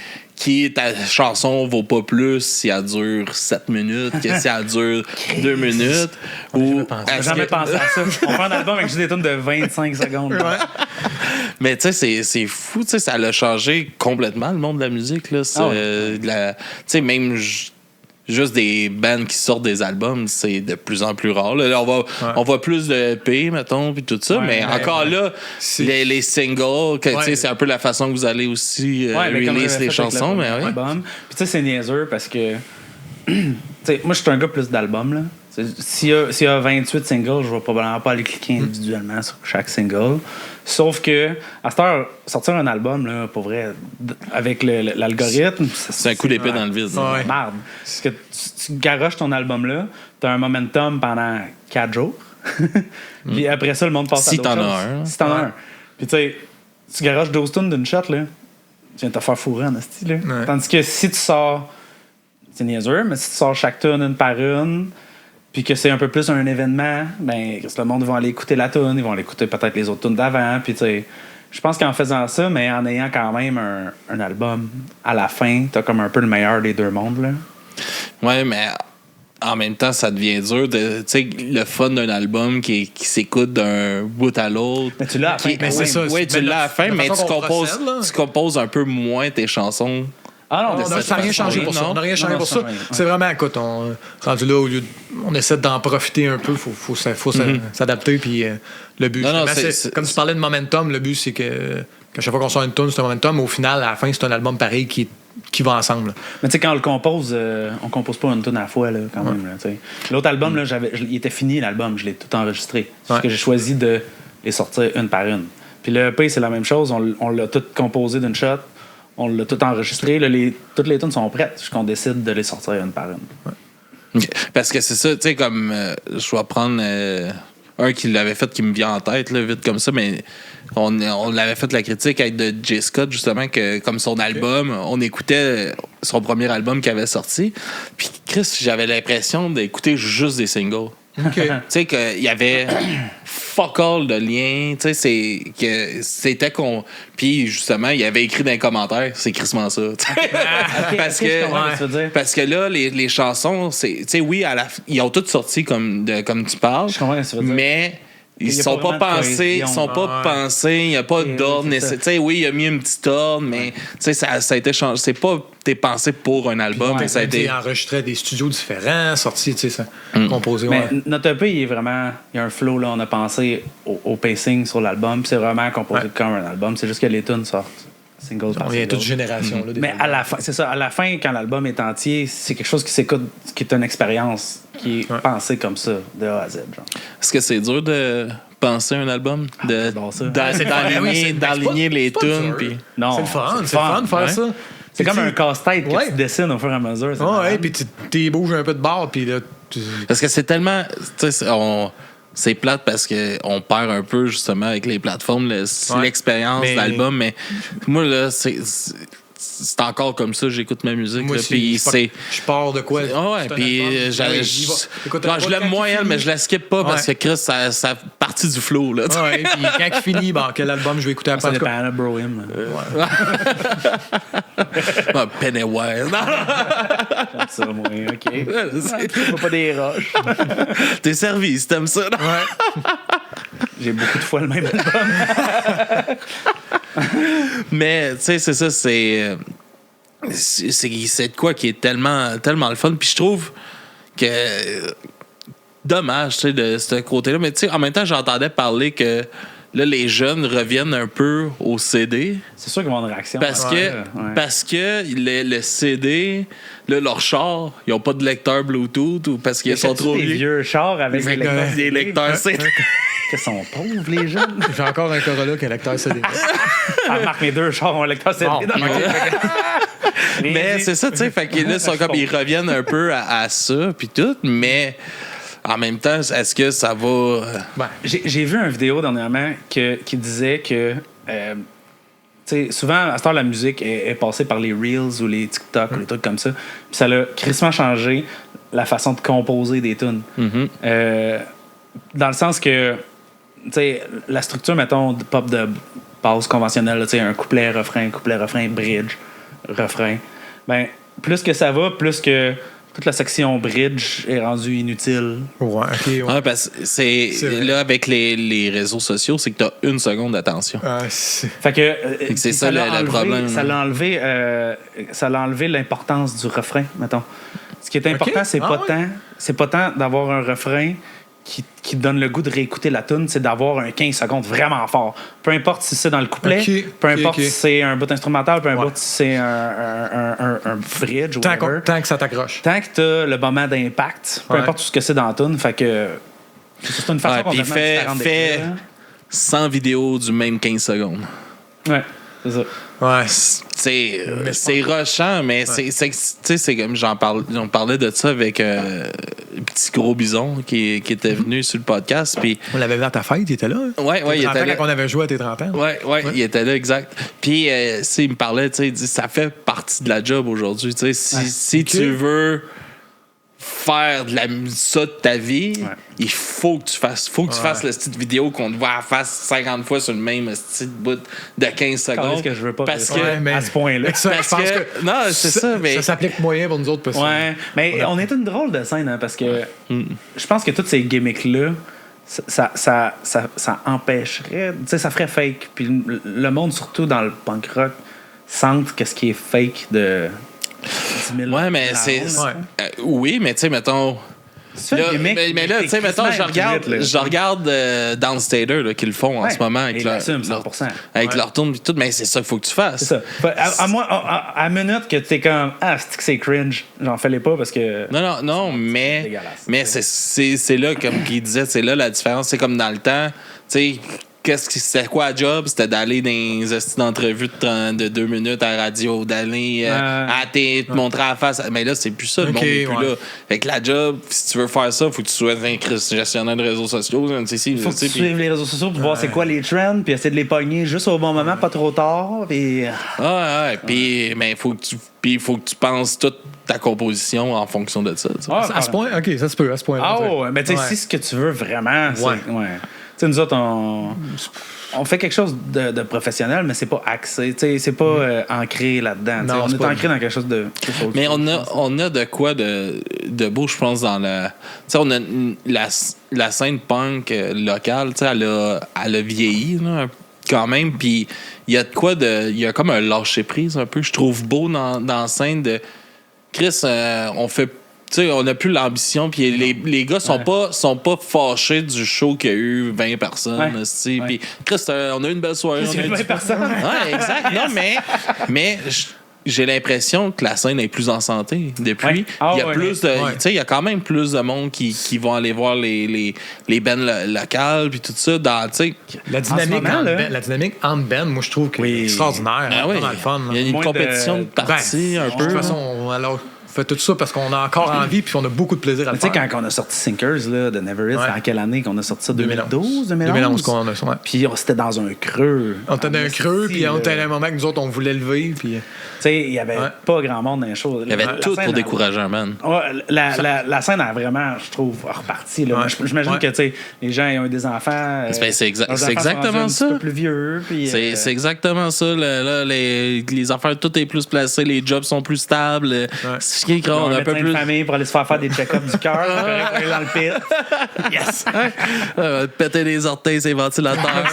ta chanson vaut pas plus si elle dure 7 minutes que si elle dure 2 minutes ou J'ai jamais pensé à ça. On prend un album avec juste des tunes de 25 secondes. mais tu sais c'est fou, tu sais ça l'a changé complètement le monde de la musique là, Ah ouais. tu sais même juste des bands qui sortent des albums, c'est de plus en plus rare. Là, on voit plus de EP, mettons, puis tout ça, Ouais, mais encore là, les singles, tu sais, c'est un peu la façon que vous allez aussi Ouais, mais comme release j'avais les fait avec chansons, le mais oui. album. Puis tu sais, c'est niaiseux parce que. Tu sais, moi, je suis un gars plus d'albums, là. S'il y a 28 singles, je vais probablement pas aller cliquer individuellement sur chaque single. Sauf que, à cette heure, sortir un album, là, pour vrai, avec l'algorithme, C'est un coup d'épée dans le vide. Ouais. Merde. Parce que tu garoches ton album-là, t'as un momentum pendant 4 jours. Puis après ça, le monde passe Si à d'autres t'en as choses. un. Si t'en as un. Puis tu sais, tu garoches 12 tonnes d'une shot, là, tu viens de te faire fourrer en esti, là. Ouais. Tandis que si tu sors, c'est niaiseux, mais si tu sors chaque tune une par une, puis que c'est un peu plus un événement, ben, le monde va aller écouter la tune, ils vont aller écouter peut-être les autres tunes d'avant, puis tu sais, je pense qu'en faisant ça, mais en ayant quand même un album, à la fin, t'as comme un peu le meilleur des deux mondes, là. Ouais, mais en même temps, ça devient dur. Tu sais, le fun d'un album qui s'écoute d'un bout à l'autre. Mais tu l'as à la fin, mais c'est ça. Oui, tu Mais l'as à la fin, la mais façon qu'on procède, là. tu composes un peu moins tes chansons. Ah non, On n'a rien changé pour ça. On n'a rien changé pour ça. C'est vraiment, écoute, rendu là, au lieu on essaie d'en profiter un peu, faut s'adapter. Puis le but, Non, justement, c'est- comme tu parlais de momentum, le but, c'est que chaque fois qu'on sort une tune, c'est un momentum. Au final, à la fin, c'est un album pareil qui va ensemble. Mais tu sais, quand on le compose, on compose pas une tune à la fois, là, quand même. Là, tu sais. L'autre album, là, il était fini, l'album. Je l'ai tout enregistré. Parce que j'ai choisi de les sortir une par une. Puis le EP, c'est la même chose. On l'a tout composé d'une shot. On l'a tout enregistré. Là, toutes les tunes sont prêtes. Jusqu'on décide de les sortir une par une. Ok. Parce que c'est ça, tu sais, comme je vais prendre un qui l'avait fait qui me vient en tête, là, vite comme ça, mais on l'avait fait la critique avec de J. Scott, justement, que comme son album, on écoutait son premier album qui avait sorti. Puis Chris, j'avais l'impression d'écouter juste des singles. OK. Tu sais, qu'il y avait fuck all de liens. Tu sais, c'était qu'on. Puis, justement, il avait écrit dans les commentaires, c'est crissement ça. Parce ok, je comprends ce que tu veux dire. parce que là, les chansons, tu sais, oui, ils ont toutes sorti comme tu parles. Je comprends ce que tu veux dire. Mais. Il Ils y a sont pas pas vraiment de pensés, ils cohésion. sont pas pensés, il n'y a pas Et d'ordre oui, c'est ça. nécessaire. Tu sais, oui, il a mis un petit ordre, mais tu sais, ça a été changé. C'est pas t'es pensé pour un album, Ouais, ça a été. enregistré à des studios différents, sorti, tu sais, ça, composé. Mais Ouais. notre EP, il est vraiment. Il y a un flow, là. On a pensé au pacing sur l'album. Puis c'est vraiment composé Ouais. comme un album. C'est juste que les tunes sortent single par On vient single. toute génération. Là, des Mais albums. à la fin, c'est ça. À la fin, quand l'album est entier, c'est quelque chose qui s'écoute, qui est une expérience qui est pensée comme ça, de A à Z. Genre. Est-ce que c'est dur de penser un album? j'adore ça. D'enligner les c'est pas tunes, dur. puis. Non, C'est le fun de faire ouais. ça. C'est comme un tu- casse-tête que Ouais. tu dessines au fur et à mesure. c'est Ouais, malade. puis tu bouges un peu de bord, puis là, Parce que c'est tellement. Tu sais, c'est plate parce qu'on perd un peu, justement, avec les plateformes, Ouais. l'expérience Mais- d'album, mais moi, là, c'est encore comme ça, j'écoute ma musique. moi là, aussi, puis je pars de quoi? Ah ouais, C'est un puis album. Ouais, écoute, non, je l'aime moins, elle, mais je la skip pas parce que Chris, ça partie du flow. Là, tu sais. Ouais, puis quand il finit, bon, quel album je vais écouter Ça après? En tout cas, dépend, là, bro him. Ah, Pennywise. Non, J'aime ça, moi. OK. Je veux pas des roches. t'es servi si t'aimes ça. non? J'ai beaucoup de fois le même album. Mais, tu sais, c'est ça, c'est. c'est de quoi qui est tellement le fun. Puis je trouve que dommage, tu sais, de ce côté-là. Mais tu sais, en même temps, j'entendais parler que là, les jeunes reviennent un peu au CD. C'est sûr qu'ils vont avoir une réaction. Parce que le CD, là, leur char, ils n'ont pas de lecteur Bluetooth ou parce qu'ils sont trop des vieux. vieux chars avec Des lecteurs CD. Ils sont pauvres, les jeunes. J'ai encore un Corolla qui a lecteur CD. Remarque, mes 2 chars ont un lecteur CD. Bon, Mais c'est ça, tu sais, fait que là, ils reviennent un peu à ça, puis tout, mais en même temps, est-ce que ça va... J'ai vu une vidéo dernièrement qui disait que tu sais, souvent, à cette heure, la musique est passée par les Reels ou les TikTok ou les trucs comme ça. Puis ça a crissement changé la façon de composer des tunes. Dans le sens que, tu sais, la structure, mettons, de pop de base conventionnelle, tu sais, un couplet, refrain, bridge, refrain. Ben, plus que ça va, plus que toute la section bridge est rendue inutile. Ouais, OK. Ouais, parce que c'est vrai. là, avec les réseaux sociaux, c'est que t'as 1 seconde d'attention. Fait que c'est ça le problème. Ça l'a enlevé l'importance du refrain, mettons. Ce qui est important, c'est pas tant d'avoir un refrain qui donne le goût de réécouter la tune, c'est d'avoir un 15 secondes vraiment fort. Peu importe si c'est dans le couplet, peu importe si c'est un bout instrumental, peu importe si c'est un bridge ou whatever. Tant que ça t'accroche. Tant que t'as le moment d'impact, peu importe ce que c'est dans la tune, fait que c'est une façon Puis complètement différente fait d'écrire. 100 vidéos du même 15 secondes. Ouais, c'est ça. Ouais. C'est rushant, mais c'est comme on parlait de ça avec Petit Gros Bison qui était venu sur le podcast. Puis On l'avait vu à ta fête, il était là. Hein? ouais, il était là. Quand on avait joué à tes 30 ans. Ouais, il était là, exact. Puis, il me parlait, il dit, ça fait partie de la job aujourd'hui. Si tu veux faire ça de ta vie, il faut que tu fasses le style vidéo qu'on te voit face 50 fois sur le même style bout de 15 secondes. Que je veux pas parce que que, à ce point-là. non, c'est ça, mais ça s'applique moyen pour nous autres. Parce que mais on est une drôle de scène, hein, parce que je pense que toutes ces gimmicks-là, ça empêcherait, tu sais, ça ferait fake. Puis le monde, surtout dans le punk rock, sent qu'est-ce qui est fake de 10 000 ouais, mais c'est. Oui, mais tu sais, mettons. Là, mais là, tu sais, mettons, je regarde Downstater là, qui le font en ce moment avec leur tourne et tout, mais c'est ça qu'il faut que tu fasses. C'est ça. À minute que t'es comme c'est cringe, j'en fais les pas parce que. Non, mais c'est là, comme qu'il disait, c'est là la différence. C'est comme dans le temps, tu sais. C'était quoi la job? C'était d'aller dans les d'entrevues de 2 minutes à la radio, d'aller te montrer à la face. Mais là, c'est plus ça, le monde n'est plus là. Fait que la job, si tu veux faire ça, il faut que tu sois un gestionnaire de réseaux sociaux. Il faut que tu suives les réseaux sociaux pour voir c'est quoi les trends, puis essayer de les pogner juste au bon moment, pas trop tard. Puis... Puis, mais il faut que tu penses toute ta composition en fonction de ça. À ce point, OK, ça se peut, à ce point-là. Mais tu sais, si ce que tu veux vraiment, c'est... Tu sais, nous autres, on fait quelque chose de professionnel, mais c'est pas axé. Tu sais, c'est pas ancré là-dedans. Non, on est ancré dans quelque chose de... Mais on a de quoi de beau, je pense, dans la... Tu sais, on a la scène punk locale, tu sais, elle a vieilli, là, quand même, puis il y a de quoi de... Il y a comme un lâcher-prise, un peu, je trouve beau dans la scène de... Chris, on fait... Tu sais, on n'a plus l'ambition, puis les gars sont pas fâchés du show qu'il y a eu 20 personnes. Puis, Chris, on a eu une belle soirée. C'est 20 personnes. Ouais, exact. Non, mais j'ai l'impression que la scène est plus en santé depuis. Il y a plus de, tu sais, il y a quand même plus de monde qui vont aller voir les bands locales, puis tout ça. Dans, tu sais, la dynamique entre bands, moi, je trouve que c'est extraordinaire. Vraiment le fun. Il y a une compétition de parties un peu. De toute façon, alors... fait tout ça parce qu'on a encore envie puis on a beaucoup de plaisir à le faire. Tu sais, quand on a sorti Sinkers là, de Never Is, en quelle année qu'on a sorti ça? 2012, 2011 qu'on a ça. Puis c'était dans un creux. On était dans un creux, puis on était à un moment que nous autres, on voulait lever. Puis... Tu sais, il n'y avait pas grand monde dans les choses. Il y avait tout pour décourager un man. La scène a vraiment, je trouve, reparti. J'imagine que les gens ils ont eu des enfants. C'est exactement ça. Un peu plus vieux. C'est exactement ça. Les affaires, tout est plus placé, les jobs sont plus stables. On a un peu plus de famille pour aller se faire des check-ups du cœur, pour aller dans le pit. Yes! Péter les orteils, c'est ventilateur.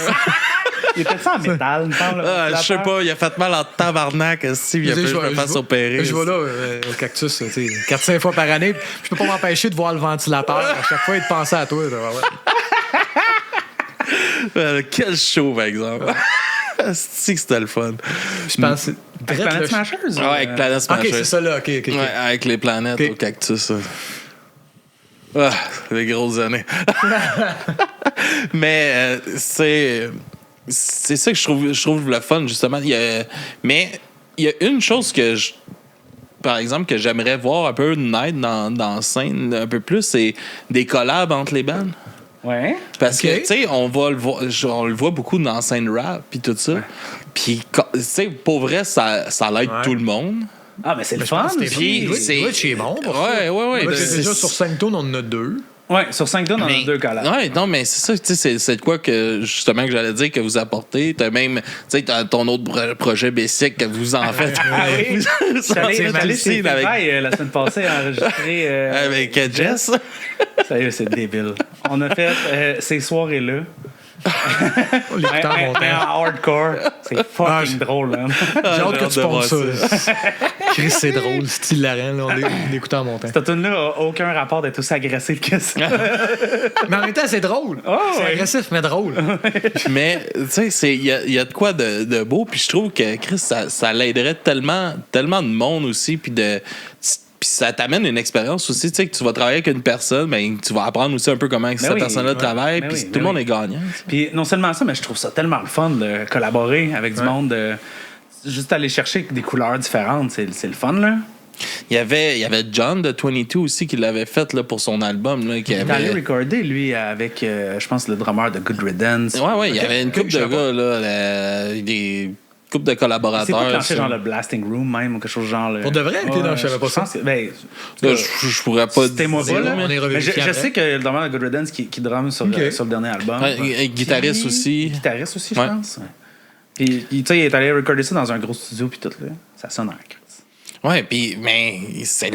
Il était ça en métal, il me semble. Je sais pas, il a fait mal en tabarnak. Si, il a fait que je me fasse opérer. Je vais là, au cactus, 4-5 fois par année. Je peux pas m'empêcher de voir le ventilateur à chaque fois et de penser à toi. Quel show, par exemple. C'est que c'était le fun. Je pense. Avec Planet Smashers? Ouais, avec Planet Ok, Smashers. c'est ça là. Ok. Ouais, avec les planètes Ok. au cactus. Ah, les grosses années. Mais c'est ça que je trouve le fun, justement. Mais il y a une chose par exemple, que j'aimerais voir un peu naître dans la scène un peu plus, c'est des collabs entre les bands. Ouais. Parce Ok. que, tu sais, on le voit beaucoup dans la scène rap puis tout ça. Puis, tu sais, pour vrai, ça l'aide Ouais. tout le monde. Ah, mais c'est le Je pense fun. que Puis, c'est... Twitch est bon pour ça. Ouais. Ouais, C'est- déjà sur 5 tours, on en a 2. Ouais, sur 5 tonnes, on Mais- a 2 collabs. Ouais, non, mais c'est ça, tu sais, c'est de quoi que, justement, que j'allais dire que vous apportez. T'as même, tu sais, t'as ton autre projet Basic que vous en faites. oui. Vous J'allais sortez chez ici avec, Faye, la semaine passée enregistrer avec Jess. Sérieux, c'est débile. On a fait ces soirées-là. On l'écoute en Mais montant. en hardcore. C'est fucking j'ai- drôle, hein. J'ai hâte que tu de voir penses ça. Chris, c'est drôle, c'est hilarant. Là, on l'écoute en montant. Cette tune-là a aucun rapport d'être aussi agressif que ça. Mais en même temps, c'est drôle. C'est ouais. agressif, mais drôle. Mais, tu sais, il y a de quoi de beau. Puis je trouve que, Chris, ça l'aiderait tellement de monde aussi. Puis ça t'amène une expérience aussi. Tu sais, que tu vas travailler avec une personne, ben, tu vas apprendre aussi un peu comment cette oui, personne-là ouais. travaille. Ben Puis oui, tout ben le monde oui. est gagnant. tu sais. Puis non seulement ça, mais je trouve ça tellement le fun de collaborer avec du monde. Juste aller chercher des couleurs différentes, c'est le fun, là. Il y avait John de 22 aussi qui l'avait fait là, pour son album. Là, qui Il est allé avait... recorder, lui, avec, je pense, le drummer de Good Riddance. Ouais, il y avait une couple je de sais gars, là, des couples de C'est collaborateurs. pas clenché ça. genre le Blasting Room même ou quelque chose genre. Pour de vrai? Ok, non, je savais pas ça. pense que, ben, Là, je pourrais pas c'était-moi pas, là. On est Mais revérifié je après. sais que le drummer de Good Riddance qui drum sur, Ok. sur le dernier album. Ouais, guitariste Puis- aussi. Guitariste aussi, je Ouais. pense. Ouais. Puis, tu sais, il est allé recorder ça dans un gros studio, puis tout, là. Ça sonne en crise. Ouais, puis mais c'est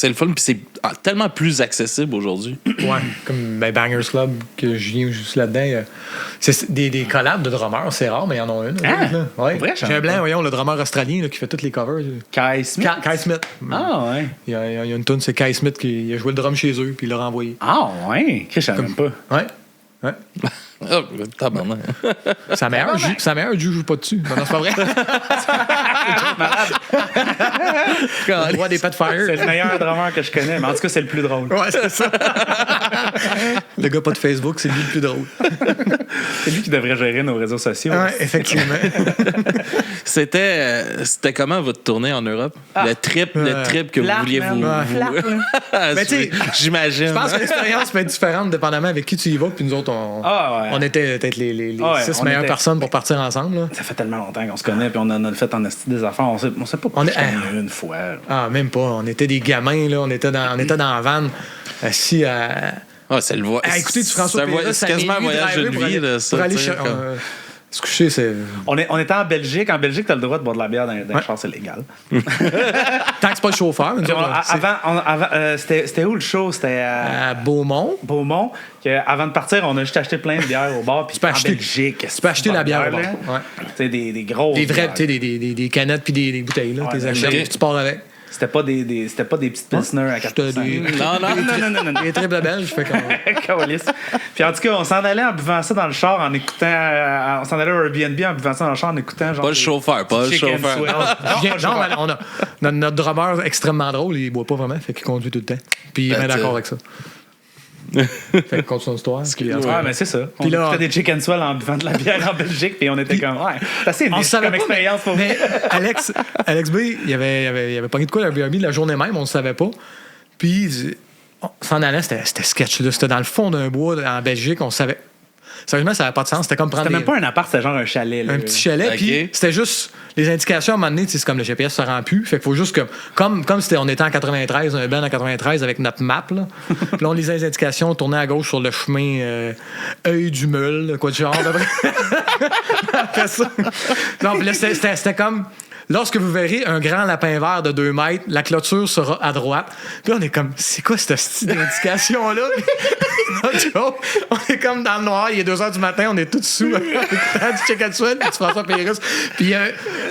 le fun, puis c'est tellement plus accessible aujourd'hui. Ouais, comme Bangers Club, que je viens juste là-dedans. C'est des collabs de drummers, c'est rare, mais il y en a une. Ah, là. Ouais. vrai, j'en J'ai un ai blanc, pas. voyons, le drummer australien là, qui fait toutes les covers. Kai Smith. Kai Smith. Ah, ouais. Il y a une tune, c'est Kai Smith qui a joué le drum chez eux, puis il l'a renvoyé. Ah, ouais. Je savais même pas. Ouais. Ouais. Ah, tabarnak. Sa meilleure joue pas dessus. Non, c'est pas vrai. Le droit des Pet C'est Fire. le meilleur drummer que je connais, mais en tout cas, c'est le plus drôle. Ouais, c'est ça. Le gars pas de Facebook, c'est lui le plus drôle. C'est lui qui devrait gérer nos réseaux sociaux. Ouais, effectivement. C'était comment votre tournée en Europe? Le trip que vous Plate, vouliez man. vous... Mais tu sais, j'imagine. Je pense que l'expérience peut être différente dépendamment avec qui tu y vas. Puis nous autres, Ah, ouais. on était peut-être les Ah, ouais, 6 on meilleures était- personnes pour partir ensemble. Là. Ça fait tellement longtemps qu'on se connaît, puis on en a fait en esti des affaires. On sait pas On est- une fois. Ah, même pas. On était des gamins. Là. On était dans la van, assis à. Ah, c'est le voix. à écouter du François C'est Pérusse, c'est quasiment un voyage de vie, là, ça. Pour aller tu sais, comme- se coucher, c'est. On était en Belgique. En Belgique, t'as le droit de boire de la bière dans les chars, c'est légal. Tant que c'est pas le chauffeur. nous Puis autres, c'était où le show? C'était à à Beaumont. Beaumont. Avant de partir, on a juste acheté plein de bières au bar. Puis peux en acheter- Belgique. Tu peux acheter la bière au bar. là. Ouais. Tu sais, des grosses Des vrais, bières. tu sais, des canettes puis des bouteilles. Là, Ouais, t'es mais achètes, ok. puis tu pars avec. C'était pas des petites pilsners à 4 C'était des- Non. Des triples belges, fait comme. Câlisse. Puis en tout cas, on s'en allait en buvant ça dans le char, en écoutant. On s'en allait au Airbnb en buvant ça dans le char, en écoutant genre. Pas le chauffeur, pas le Chicken chauffeur. Swell. Non, pas le Non, chauffeur. mais on a notre drummer extrêmement drôle, il boit pas vraiment, fait qu'il conduit tout le temps. Puis il est bien Ben, d'accord avec ça. Fait que continue son histoire. Puis, en tout cas, Ouais, mais c'est ça. On Puis là- écoutait des chicken swell en buvant de la bière en Belgique, puis on était comme, ouais, c'est assez on niche savait comme pas, expérience pour mais Alex B, il avait pogné de quoi l'Airbnb la journée même, on ne savait pas. Puis, on s'en allait, c'était sketch. Là. C'était dans le fond d'un bois en Belgique, on savait. Sérieusement, ça n'avait pas de sens. C'était comme prendre C'était même pas un appart, c'était genre un chalet. Là. un petit chalet, Ok. puis c'était juste les indications à un moment donné, tu sais, c'est comme le GPS se rend plus, fait qu'il faut juste que comme on était en 93, un band en 93 avec notre map là. Puis là on lisait les indications, on tournait à gauche sur le chemin œil du Meule, quoi de genre. Après ça. Non, puis là c'était comme lorsque vous verrez un grand lapin vert de 2 mètres, la clôture sera à droite. Puis là, on est comme, c'est quoi cette style d'indication-là? On est comme dans le noir, il est 2 h du matin, on est tous sous. Du Chicken Sweat, puis tu François Pérusse. Puis à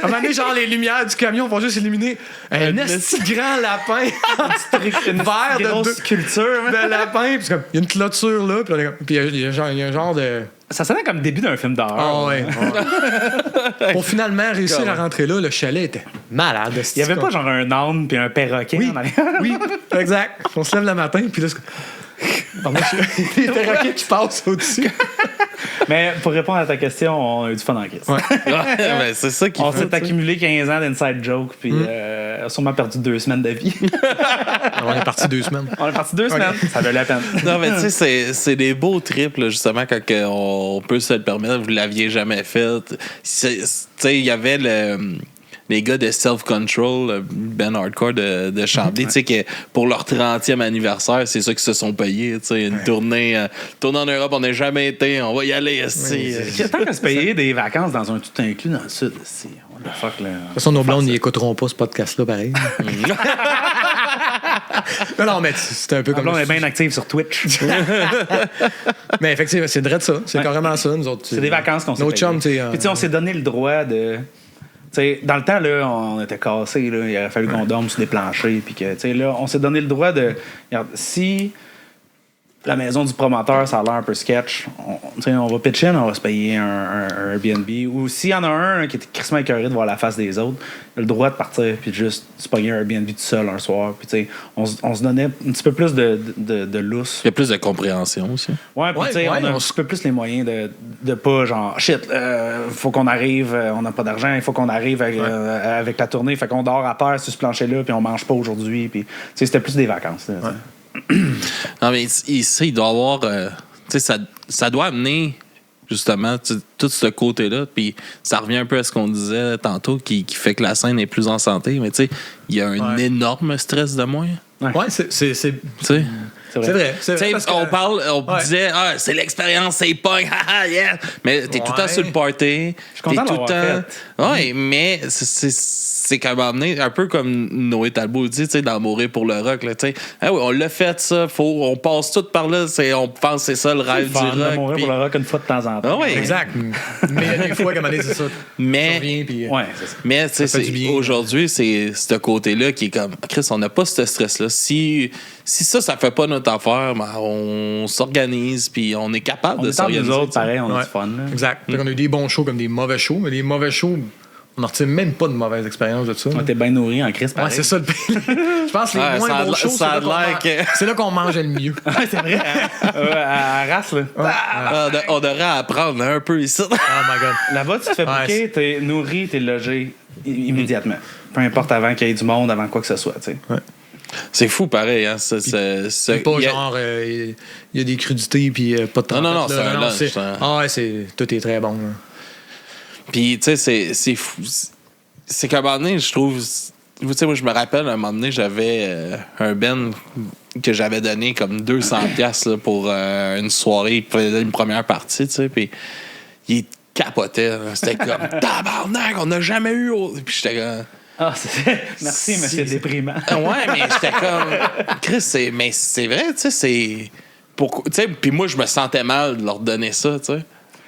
un moment donné, genre, les lumières du camion vont juste illuminer un esti grand lapin vert de grosse culture. de lapin. Puis c'est comme, il y a une clôture là, puis on est comme- puis il y a un genre de... Ça sonnait comme le début d'un film d'horreur. Ah ouais. Pour finalement réussir à rentrer là, le chalet était malade. Il y avait pas genre un âne puis un perroquet Oui, en arrière. oui, exact. On se lève le matin, puis là, c'est... Les perroquets qui passent au-dessus. Mais pour répondre à ta question, on a eu du fun en crise. Ouais, ben, c'est ça qui On fait. s'est accumulé 15 ans d'inside joke, puis on a sûrement perdu 2 semaines de vie. On est parti 2 semaines. On est parti 2 semaines. Ça valait la peine. Non, mais tu sais, c'est des beaux trips, là, justement, quand on peut se le permettre. Vous l'aviez jamais fait. Tu sais, il y avait les gars de Self-Control, Ben Hardcore de Chambly, tu sais, que pour leur 30e anniversaire, c'est ça qu'ils se sont payés. Tu sais, une tournée en Europe, on n'a jamais été, on va y aller. Tant qu'à se payer des vacances dans un tout inclus dans le sud, c'est what the fuck, là. De toute façon, nos blondes n'y écouteront pas ce podcast-là, pareil. non, mais c'est un peu comme... On est bien actif sur Twitch. Mais effectivement, c'est vrai de ça. C'est carrément ça, nous autres. C'est des vacances qu'on s'est Nos payées. chums, tu sais... Puis tu sais, on s'est donné le droit de... T'sais, dans le temps, là, on était cassés. Là, il aurait fallu qu'on dorme sur des planchers. Puis que, t'sais, là, on s'est donné le droit de... Regarde, si la maison du promoteur, ça a l'air un peu sketch, on va pitcher, mais on va se payer un Airbnb. Ou s'il y en a un qui était crissement écœuré de voir la face des autres, il a le droit de partir puis de juste se payer un Airbnb tout seul un soir. Puis on se donnait un petit peu plus de lousse. Il y a plus de compréhension aussi. Ouais, puis Ouais, tu sais, ouais, on a un on petit peu plus les moyens de pas genre shit, faut qu'on arrive, on n'a pas d'argent, il faut qu'on arrive avec la tournée, fait qu'on dort à terre sur ce plancher-là, puis on mange pas aujourd'hui, puis tu sais, c'était plus des vacances. Là, Non, mais ici, il doit y avoir. Tu sais, ça doit amener justement tout ce côté-là. Puis ça revient un peu à ce qu'on disait tantôt, qui fait que la scène est plus en santé. Mais tu sais, il y a un énorme stress de moins. Ouais, c'est Tu sais. C'est vrai. C'est Tu sais, vrai parce que- on disait, c'est l'expérience, c'est punk, haha, yeah. Mais t'es tout le temps Ouais. sur le party. suis content T'es tout le d'avoir temps. Ouais, mais c'est quand même amené, un peu comme Noé Talbot dit, tu sais, dans Mourir pour le rock, là, tu sais. Ah oui, on l'a fait, ça. On passe tout par là. On pense que c'est ça le rêve du rock. mourir puis- pour le rock une fois de temps en temps. Ah oui. Exact. Mais il y a des fois, comme on dit, c'est ça. Mais- Tu reviens, puis... Ouais, c'est ça. Mais tu sais, fait du bien. aujourd'hui, c'est ce côté-là qui est comme, Chris, on n'a pas ce stress-là. Si ça fait pas notre affaire, ben, on s'organise puis on est capable On de est entre s'organiser. nous autres, tu sais. pareil, on a Ouais. du fun. Là. Exact. Fait qu'on a eu des bons shows comme des mauvais shows, mais les mauvais shows, on n'en retire même pas de mauvaises expériences de ça. On était bien nourris en crise, Ouais, pareil. c'est ça le pire. Je pense que les Ouais, moins ça a bons l'air- shows, ça a c'est là qu'on l'air que- c'est là qu'on mangeait le mieux. Ouais, c'est vrai. À race, là. Ah, on devrait apprendre un peu ici. Oh my God. Là-bas, tu te fais Ouais, booker, t'es nourri, t'es logé immédiatement. Peu importe avant qu'il y ait du monde, avant quoi que ce soit, tu sais. C'est fou, pareil. Hein? C'est pas genre, il y a des crudités puis pas de Non, tempête, c'est là. un lunch, c'est- hein. Ah ouais, tout est très bon. Là. Puis, tu sais, c'est fou. C'est qu'à un moment donné, je trouve. Tu sais, moi, je me rappelle, à un moment donné, j'avais un Ben que j'avais donné comme 200$ là, pour une soirée, pour une première partie, tu sais. Puis, il capotait. Là. C'était comme tabarnak, on n'a jamais eu. Puis, j'étais comme. Ah, merci, monsieur déprimant. Ouais, mais j'étais comme. Chris, mais c'est vrai, tu sais, c'est. Pourquoi. Tu sais, puis moi, je me sentais mal de leur donner ça, tu sais.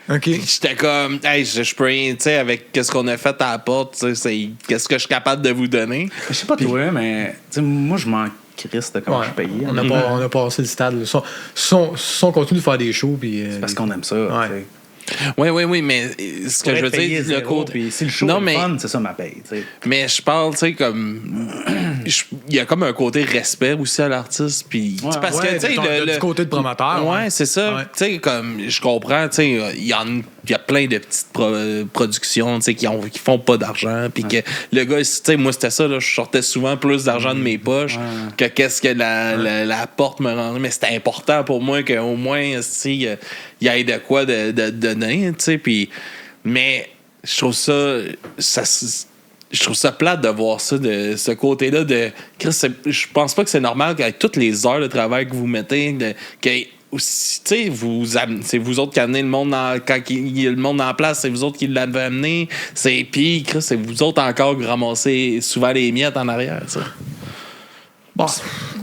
OK. J'étais comme, hey, je peux rien, tu sais, avec ce qu'on a fait à la porte, tu sais, qu'est-ce que je suis capable de vous donner. Je sais pas toi, mais tu sais, moi, je m'en crisse de comment Ouais. je suis payé. On a passé le stade. Là. On continue de faire des shows. Puis, Parce qu'on aime ça. Ouais. tu sais. Oui, mais ce que je veux dire, le zéro, côté. puis si le show Non, est mais- fun, c'est ça ma paye. Tu sais. Mais je parle, tu sais, comme. Il y a comme un côté respect aussi à l'artiste. Puis. Ouais, parce que, ouais, tu sais, du côté de promoteur. Ouais, c'est ça. Ouais. Tu sais, comme, je comprends, tu sais, il y a plein de petites productions, tu sais, qui font pas d'argent. Puis que le gars, tu sais, moi, c'était ça, là, je sortais souvent plus d'argent de mes poches que qu'est-ce que la porte me rendait. Mais c'était important pour moi qu'au moins, tu sais, il y ait de quoi de donner, tu sais. Puis, mais je trouve je trouve ça plate de voir ça de ce côté-là de Chris, je pense pas que c'est normal qu'avec toutes les heures de travail que vous mettez que aussi, tu sais, c'est vous autres qui amenez le monde quand il y a le monde en place, c'est vous autres qui l'avez amené. Puis, Chris, c'est vous autres encore qui ramassez souvent les miettes en arrière, ça. Bon.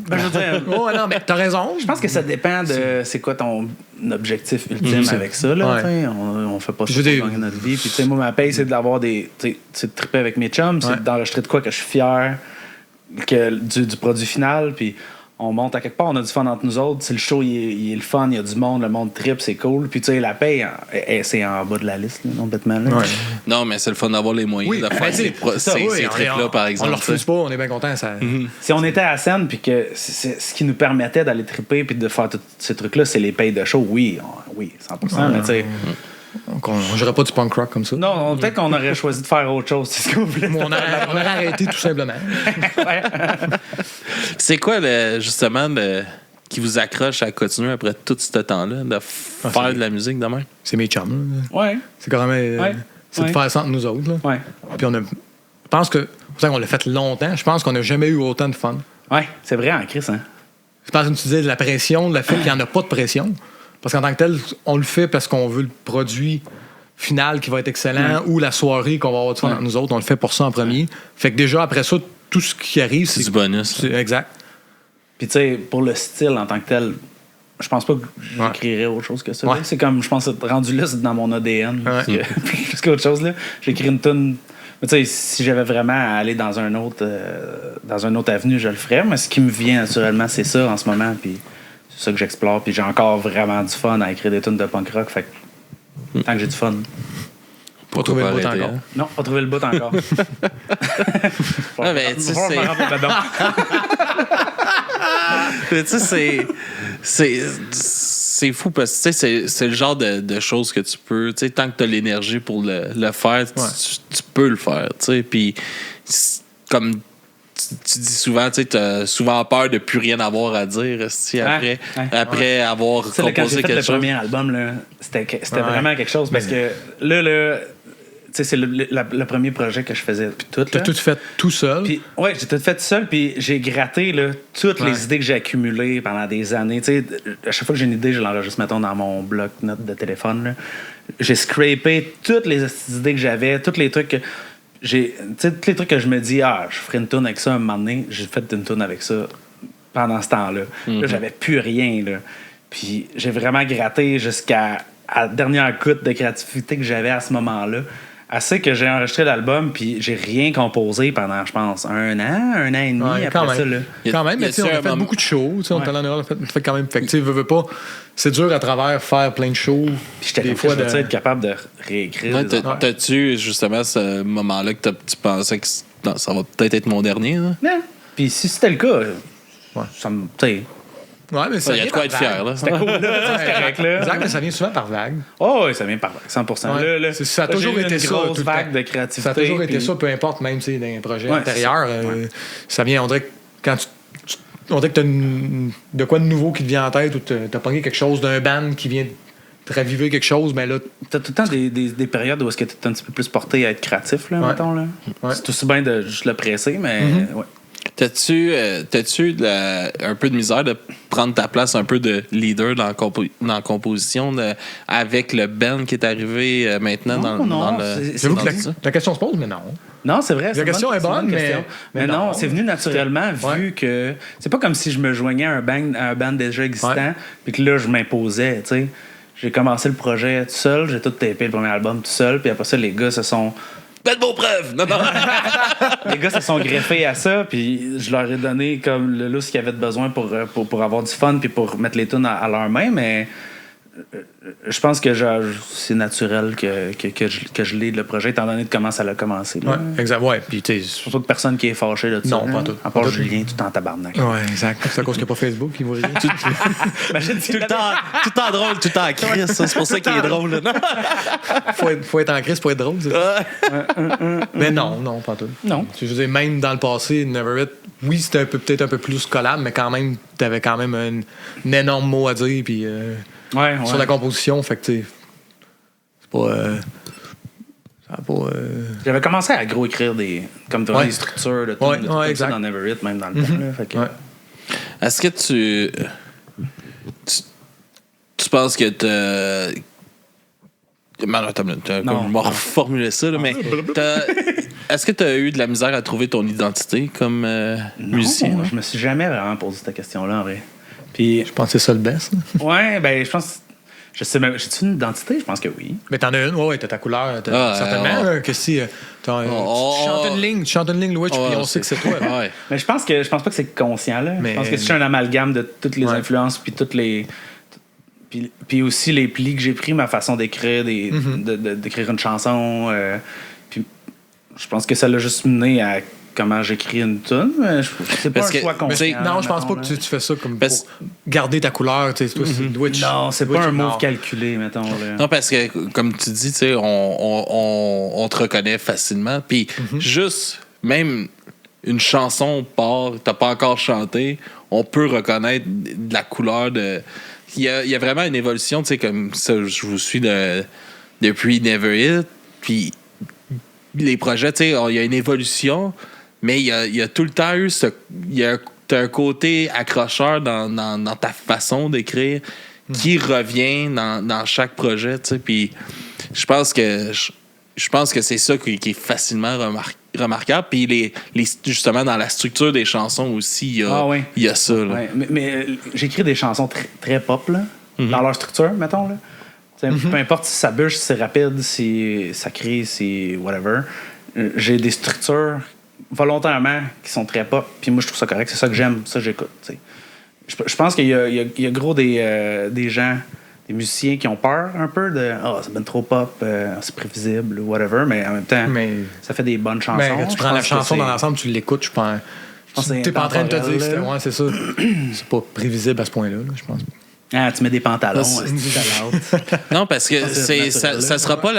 Ben, je veux dire, Oh, non, mais t'as raison. je pense que ça dépend de c'est quoi ton objectif ultime avec ça. Là, Ouais. t'sais. On fait pas ça Je pour veux dire- gagner notre vie. Puis, tu sais, moi, ma paye, c'est d'avoir des. C'est de triper avec mes chums, Ouais. c'est d'enregistrer de quoi que je suis fier du produit final. Puis, on monte à quelque part, on a du fun entre nous autres. Si le show, il est le fun, il y a du monde, le monde trip, c'est cool. Puis, tu sais, la paye, c'est en bas de la liste, là, non, bêtement. Là. Ouais. Non, mais c'est le fun d'avoir les moyens de faire ces trips-là, par exemple. On le refuse t'sais. pas, on est bien content. Ça... Si on était à la scène, puis que ce qui nous permettait d'aller triper puis de faire tous ces trucs-là, c'est les payes de show, oui, 100%. Mais tu sais, Donc, on jouerait pas du punk rock comme ça. non, peut-être qu'on aurait choisi de faire autre chose, c'est ce qu'on voulait. On aurait arrêté tout simplement. C'est quoi, justement, qui vous accroche à continuer après tout ce temps-là, de faire de la musique de même? C'est mes chums. Là. Ouais, C'est quand même. Ouais. C'est de Ouais. faire ça entre nous autres. Là. ouais. Puis je pense que. C'est pour ça qu'on l'a fait longtemps. Je pense qu'on n'a jamais eu autant de fun. Ouais, c'est vrai en Chris, hein. Je pense que tu disais de la pression, de la fait qu'il n'y en a pas de pression. Parce qu'en tant que tel, on le fait parce qu'on veut le produit final qui va être excellent ou la soirée qu'on va avoir du fun entre nous autres. On le fait pour ça en premier. Fait que déjà, après ça, tout ce qui arrive, C'est du bonus. c'est exact. Puis tu sais, pour le style en tant que tel, je pense pas que j'écrirais autre chose que ça. Ouais. là. C'est comme, je pense, rendu là, c'est dans mon ADN. Ouais. Plus qu'autre chose, là. J'écris une tune. Mais tu sais, si j'avais vraiment à aller dans un autre avenue, je le ferais. Mais ce qui me vient naturellement, c'est ça en ce moment. Puis c'est ça que j'explore. Puis j'ai encore vraiment du fun à écrire des tunes de punk rock. Fait que tant que j'ai du fun. Pas trouver le bout arrêter, encore. hein? Non, pas trouvé le bout encore. Ah, mais tu sais, Faut c'est- me rentrer là-dedans. Mais tu sais, c'est fou parce que tu sais, c'est le genre de choses que tu peux, tu sais, tant que tu as l'énergie pour le faire, tu peux le faire, tu sais. Puis, comme tu dis souvent, tu as souvent peur de plus rien avoir à dire si après avoir Ça, là, quand composé j'ai fait quelque le chose. premier album, là, c'était vraiment quelque chose parce que là tu sais, c'est le premier projet que je faisais puis tout. T'as Là. tout fait tout seul. Puis, ouais, j'ai tout fait seul, puis j'ai gratté là, toutes Ouais. les idées que j'ai accumulées pendant des années. Tu sais, à chaque fois que j'ai une idée, je l'enregistre, mettons, dans mon bloc-notes de téléphone. Là. J'ai scrapé toutes les idées que j'avais, tous les trucs que j'ai. Tu sais, tous les trucs que je me dis, je ferai une tourne avec ça un moment donné. J'ai fait une tourne avec ça pendant ce temps-là. Là, j'avais plus rien, là. Puis j'ai vraiment gratté jusqu'à la dernière goutte de créativité que j'avais à ce moment-là. Assez que j'ai enregistré l'album, puis j'ai rien composé pendant, je pense, un an et demi Ouais, après quand même. ça. Là. Quand même, mais tu sais, on a fait beaucoup de shows. Tu sais, on est allé en Europe, on a fait quand même. Fait que, tu sais, veux pas. C'est dur à travers faire plein de shows. Puis j'étais des comme, fois je veux de. être capable de réécrire. Ouais, des affaires. T'as-tu justement ce moment-là que tu pensais que non, ça va peut-être être mon dernier? Là? Non. Puis si c'était le cas, ça me. Tu sais, Ouais, mais ça Il y a vient de quoi par être fier. vague. Là. c'était cool, là. C'est correct, là. Exact, mais ça vient souvent par vague. Oh, oui, ça vient par 100%. Ouais. Là, Ça a là, toujours j'ai eu été une ça, grosse tout le vague temps. de créativité. Ça a toujours été puis- ça, peu importe, même tu sais, dans les projets Ouais, antérieurs. c'est ça. Ouais. Ça vient, on dirait que quand on dirait que t'as de quoi de nouveau qui te vient en tête ou t'as pogné quelque chose d'un band qui vient te raviver quelque chose, mais là, T'as tout le temps des périodes où est-ce que t'es un petit peu plus porté à être créatif, là, Ouais. mettons, là. Ouais. C'est aussi bien de juste le presser, mais ouais. T'as-tu un peu de misère de prendre ta place un peu de leader dans la composition avec le band qui est arrivé maintenant dans le. j'avoue que dans ça? la question se pose, mais non. Non, c'est vrai. La c'est une question bonne- est c'est une bonne, bonne mais- question. mais non, non. c'est venu naturellement vu Ouais. que c'est pas comme si je me joignais à un band déjà existant Ouais. puis que là je m'imposais, tu sais. J'ai commencé le projet tout seul, j'ai tout tapé le premier album tout seul, puis après ça les gars se sont Faites vos preuves! Non, non. les gars se sont greffés à ça, puis je leur ai donné comme le lousse qu'ils avaient de besoin pour avoir du fun puis pour mettre les tunes à leur main, mais je pense que c'est naturel que je lead le projet étant donné de comment ça a commencé. Là. Ouais, exact. Ouais, puis tu sais. Surtout que personne qui est fâché de ça. Non, là. pas tout. À part Pas tout. Julien, tout en tabarnak. Ouais, exact. C'est à cause qu'il n'y a pas Facebook qui vous rien. Imagine si Tout le temps drôle, tout le temps en crise. Ça, c'est pour ça qu'il est drôle. Là. Non? faut être en crise pour être drôle. c'est ça. Mais non, pas tout. Non. Je veux dire, même dans le passé, Never It, oui, c'était peut-être un peu plus collab, mais quand même, t'avais quand même un énorme mot à dire puis, Ouais, sur la composition. Fait que, tu sais, c'est pas. Ça a pas. J'avais commencé à gros écrire des Ouais. structures de tout, Ouais, de tout ouais, comme ça exact. dans Never It, même dans le temps. Là, fait que- Ouais. Est-ce que pense que t'as... Non, attends, Non. je vais reformuler ça, là, mais est-ce que tu as eu de la misère à trouver ton identité comme musicien? Non, là? je me suis jamais vraiment posé cette question-là, en vrai. Puis, Je pense que c'est ça le best. là. ouais, ben, je pense... Je sais même... J'ai-tu une identité? Je pense que oui. Mais t'en as une, ouais, t'as ta couleur. Ah, certainement, là, que si tu chantes une ligne, Louis, puis on sait que c'est toi. Ouais. Mais je pense pas que c'est conscient, là. Mais- Je pense que c'est un amalgame de toutes les Ouais. influences, puis toutes les... Puis aussi les plis que j'ai pris, ma façon d'écrire, d'écrire une chanson. Puis je pense que ça l'a juste mené à comment j'écris une tune. C'est pas Parce un que- choix mais conscient. Non, je pense mettons, pas que là. tu fais ça comme Parce- pour garder ta couleur. Tu sais, toi, c'est Louis. Non, c'est Louis, pas un move non. calculé, mettons. Là. Non, parce que, comme tu dis, tu sais, on te reconnaît facilement. Puis juste, même une chanson part, t'as pas encore chanté, on peut reconnaître de la couleur de... Il y a vraiment une évolution, tu sais, comme ça, je vous suis depuis Never Hit, puis les projets, tu sais, il y a une évolution, mais il y a tout le temps eu t'as un côté accrocheur dans ta façon d'écrire qui revient dans chaque projet, tu sais, puis je pense que c'est ça qui est facilement remarquable, puis justement dans la structure des chansons aussi, il y a ça, là. Ouais, mais j'écris des chansons très pop, là, dans leur structure, mettons. Là. Peu importe si ça bûche, si c'est rapide, si ça crie, si whatever. J'ai des structures volontairement qui sont très pop, puis moi je trouve ça correct, c'est ça que j'aime, ça que j'écoute. T'sais. Je pense qu'il y a gros des gens, des musiciens qui ont peur un peu de c'est ben trop pop, c'est prévisible, whatever, mais en même temps, ça fait des bonnes chansons. Ben, quand tu Je prends la pense que chanson c'est- dans l'ensemble, tu l'écoutes, je pense. pense que c'est T'es pas en train de te intemporel, dire, là. ouais, c'est ça. C'est pas prévisible à ce point-là, là, je pense. Ah, tu mets des pantalons, Ah, c'est- c'est out. Non, parce que c'est ça naturel, sera pas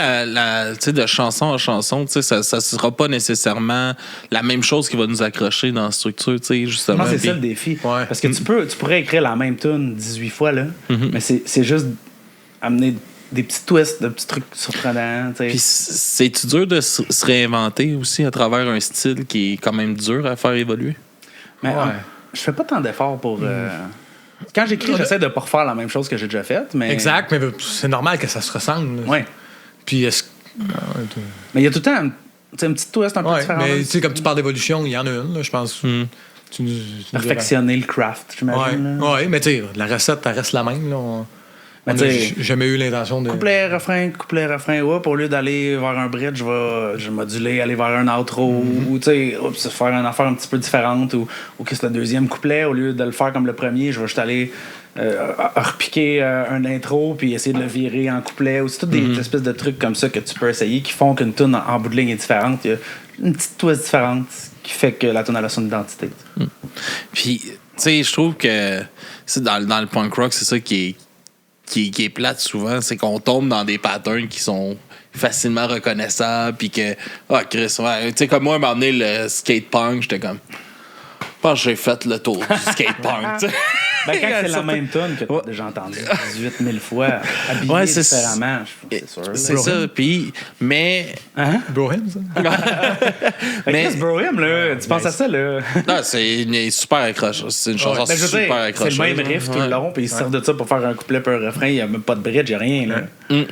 tu sais, de chanson en chanson, tu sais, ça sera pas nécessairement la même chose qui va nous accrocher dans la structure, tu sais, Je justement. pense que c'est Puis- ça le défi. Ouais. Parce que tu pourrais écrire la même tune 18 fois, là, mais c'est juste amener des petits twists, des petits trucs surprenants. tu sais. Puis c'est-tu dur de se réinventer aussi à travers un style qui est quand même dur à faire évoluer? Mais Ouais. je fais pas tant d'efforts pour. Quand j'écris, j'essaie de pas refaire la même chose que j'ai déjà faite, mais. Exact, mais c'est normal que ça se ressemble. là. Ouais. Puis est-ce Mais il y a tout le temps tu sais, une petite twist un peu ouais, différente. mais tu sais, comme tu parles d'évolution, il y en a une, là, je pense. Tu nous Perfectionner le craft, Ouais, j'imagine. là. ouais, mais tu sais, la recette, elle reste la même. Là. On Mais n'a tu sais, jamais eu l'intention de. couplet, refrain, oups, au lieu d'aller vers un bridge, je vais moduler, aller vers un outro, ou tu sais, oups, faire une affaire un petit peu différente, ou que c'est le deuxième couplet, au lieu de le faire comme le premier, je vais juste aller repiquer un intro, puis essayer de le virer en couplet, ou c'est toutes des espèces de trucs comme ça que tu peux essayer qui font qu'une tune en bout de ligne est différente. Il y a une petite twist différente qui fait que la tune a son identité. Puis, tu sais, je trouve que c'est dans le punk rock, c'est ça qui est plate souvent, c'est qu'on tombe dans des patterns qui sont facilement reconnaissables, puis que, Chris, ouais, tu sais, comme moi, à un moment donné, le skate punk, j'étais comme, je pense que j'ai fait le tour du skate punk, tu sais. Ben, quand c'est Ça la même tune que tu as déjà entendue 18 000 fois, habillée Ouais, c'est- différemment, c'est sûr. là. C'est ça, puis, mais, Hein? Brohim, ça? Mais mais, Chris Brohim, là, tu penses à ça, là? non, c'est super accrocheur, c'est une chanson Ben, je veux super dire, accrocheuse. c'est le même riff tout le long, puis ils se servent de ça pour faire un couplet puis un refrain. Il n'y a même pas de bridge, il n'y a rien. Là. Mais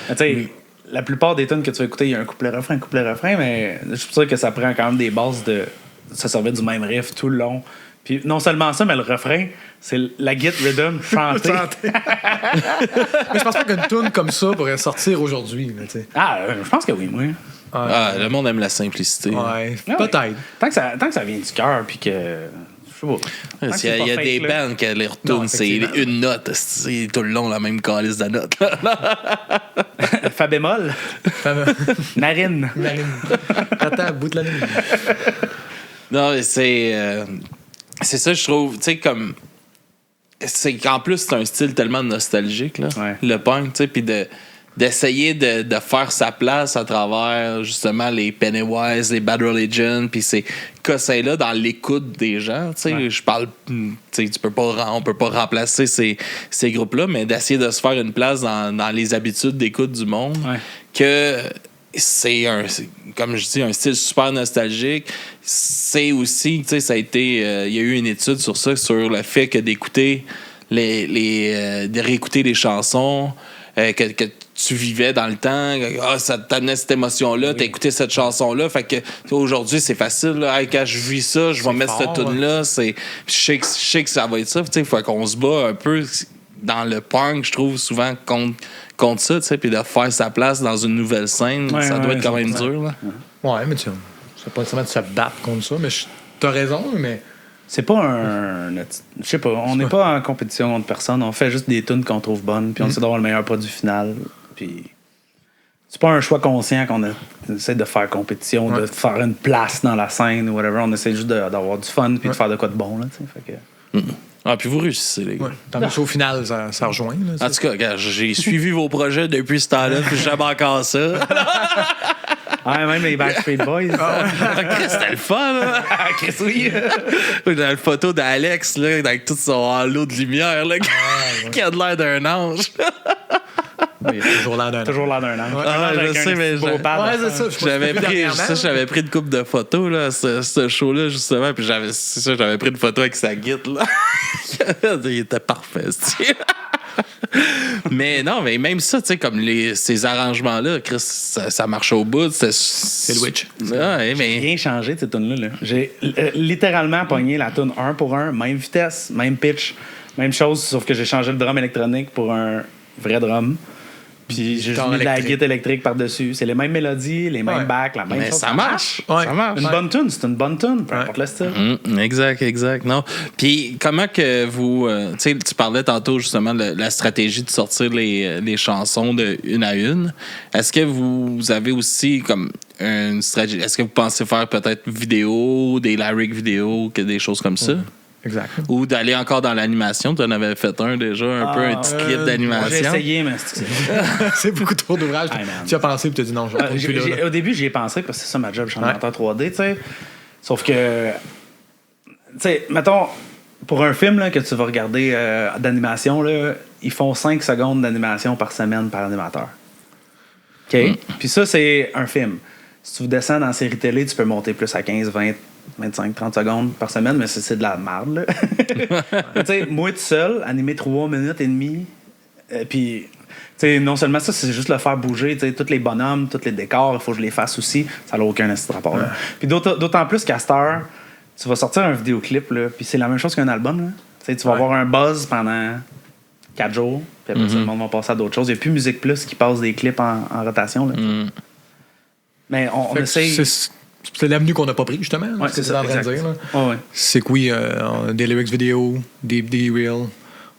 tu sais, la plupart des tunes que tu vas écouter, il y a un couplet, refrain, mais je suis sûr que ça prend quand même des bases de se servir du même riff tout le long. Puis non seulement ça, mais le refrain, c'est la git rhythm chantée. Mais je pense pas qu'une tune comme ça pourrait sortir aujourd'hui. là, tu sais. Je pense que oui, moi. Ah, le monde aime la simplicité. Ouais, Ah, peut-être. ouais. Tant que ça vient du cœur, puis que. Je sais pas. Tant que Il c'est y a pas des fake, là. bands qui les Non, retournent, c'est effectivement. une note, c'est tout le long la même calice de note. Fa bémol, narine. Tata, bout de la ligne. Non, mais c'est ça, je trouve. Tu sais, comme. C'est qu'en plus, c'est un style tellement nostalgique, là, Ouais. le punk, tu sais, puis d'essayer de faire sa place à travers, justement, les Pennywise, les Bad Religion, puis ces cossins-là dans l'écoute des gens, tu sais. Ouais. Je parle. Tu sais, on peut pas remplacer ces groupes-là, mais d'essayer de se faire une place dans les habitudes d'écoute du monde, Ouais. que c'est comme je dis, un style super nostalgique. C'est aussi, tu sais, ça a été, il y a eu une étude sur ça, sur le fait que d'écouter de réécouter les chansons que tu vivais dans le temps. Ça t'amenait cette émotion-là, t'as écouté cette chanson-là. Fait que aujourd'hui, c'est facile. Là. Hey, quand je vis ça, je vais mettre cette tune-là. Je sais que ça va être ça. Il faut qu'on se bat un peu dans le punk, je trouve, souvent contre ça, puis de faire sa place dans une nouvelle scène. Ça doit être quand même dur. Là. Ouais, mais tu sais pas nécessairement de se battre contre ça, mais t'as raison, mais... C'est pas je sais pas, on n'est pas en compétition contre personne. On fait juste des tunes qu'on trouve bonnes, puis on essaie d'avoir le meilleur produit final. Puis c'est pas un choix conscient qu'on essaie de faire compétition, de faire une place dans la scène ou whatever. On essaie juste d'avoir du fun puis de faire de quoi de bon. Là, fait que... Ah, puis vous réussissez, les gars. Ouais. Tandis qu'au final, ça rejoint. Là, en tout cas, regarde, j'ai suivi vos projets depuis ce temps-là, puis j'aime encore ça. Ouais, même les Backstreet Boys. Chris, c'était le fun, là. Chris, oui. Dans la photo d'Alex, là, avec tout son halo de lumière, là, qui a de l'air d'un ange. Il a toujours l'air d'un Toujours l'air d'un ange. Ah, je sais, mais c'est ça. J'avais pris une couple de photos, là, ce show-là, justement, puis j'avais pris une photo avec sa guitare, là. Il était parfait, c'est mais non, mais même ça, tu sais, comme ces arrangements-là, Chris, ça marche au bout. C'est le Witch. Ouais, mais... J'ai rien changé de cette tune là. J'ai littéralement pogné la tune 1 pour 1, même vitesse, même pitch, même chose, sauf que j'ai changé le drum électronique pour un vrai drum. Puis j'ai juste mis de la guitare électrique par-dessus. C'est les mêmes mélodies, les mêmes backs, la même mais chose. ça marche. Ouais. Ça marche. Une bonne tune, c'est une bonne tune, peu importe le style. Exact. Non. Puis comment que vous... tu sais, tu parlais tantôt justement de la stratégie de sortir les chansons de une à une. Est-ce que vous avez aussi comme une stratégie... Est-ce que vous pensez faire peut-être vidéo, des lyric vidéo, des choses comme ça? Exact. Ou d'aller encore dans l'animation. Tu en avais fait un déjà, un peu un petit clip d'animation. J'ai essayé, mais c'est beaucoup trop d'ouvrage. Tu as pensé et tu as dit non, je vais plus là. Au début, j'y ai pensé parce que c'est ça ma job, je suis animateur 3D, tu sais. Sauf que, tu sais, mettons, pour un film là, que tu vas regarder d'animation, là, ils font 5 secondes d'animation par semaine par animateur. OK? Puis ça, c'est un film. Si tu descends dans la série télé, tu peux monter plus à 15, 20, 25, 30 secondes par semaine, mais c'est de la merde, là. Tu sais, moi tout seul, animer 3 minutes et demie, puis, tu sais, non seulement ça, c'est juste le faire bouger, tu sais, tous les bonhommes, tous les décors, il faut que je les fasse aussi, ça n'a aucun rapport, là. Puis d'autant plus qu'à cette heure, tu vas sortir un vidéoclip, là, puis c'est la même chose qu'un album, là. Tu sais, tu vas avoir un buzz pendant 4 jours, puis après ça, le monde va passer à d'autres choses. Il n'y a plus Musique Plus qui passe des clips en rotation, là. Mais on essaye... C'est l'avenue qu'on n'a pas pris, justement. Ouais, c'est ça, en train de dire. Ouais. C'est que oui, on a des lyrics vidéo, des reels.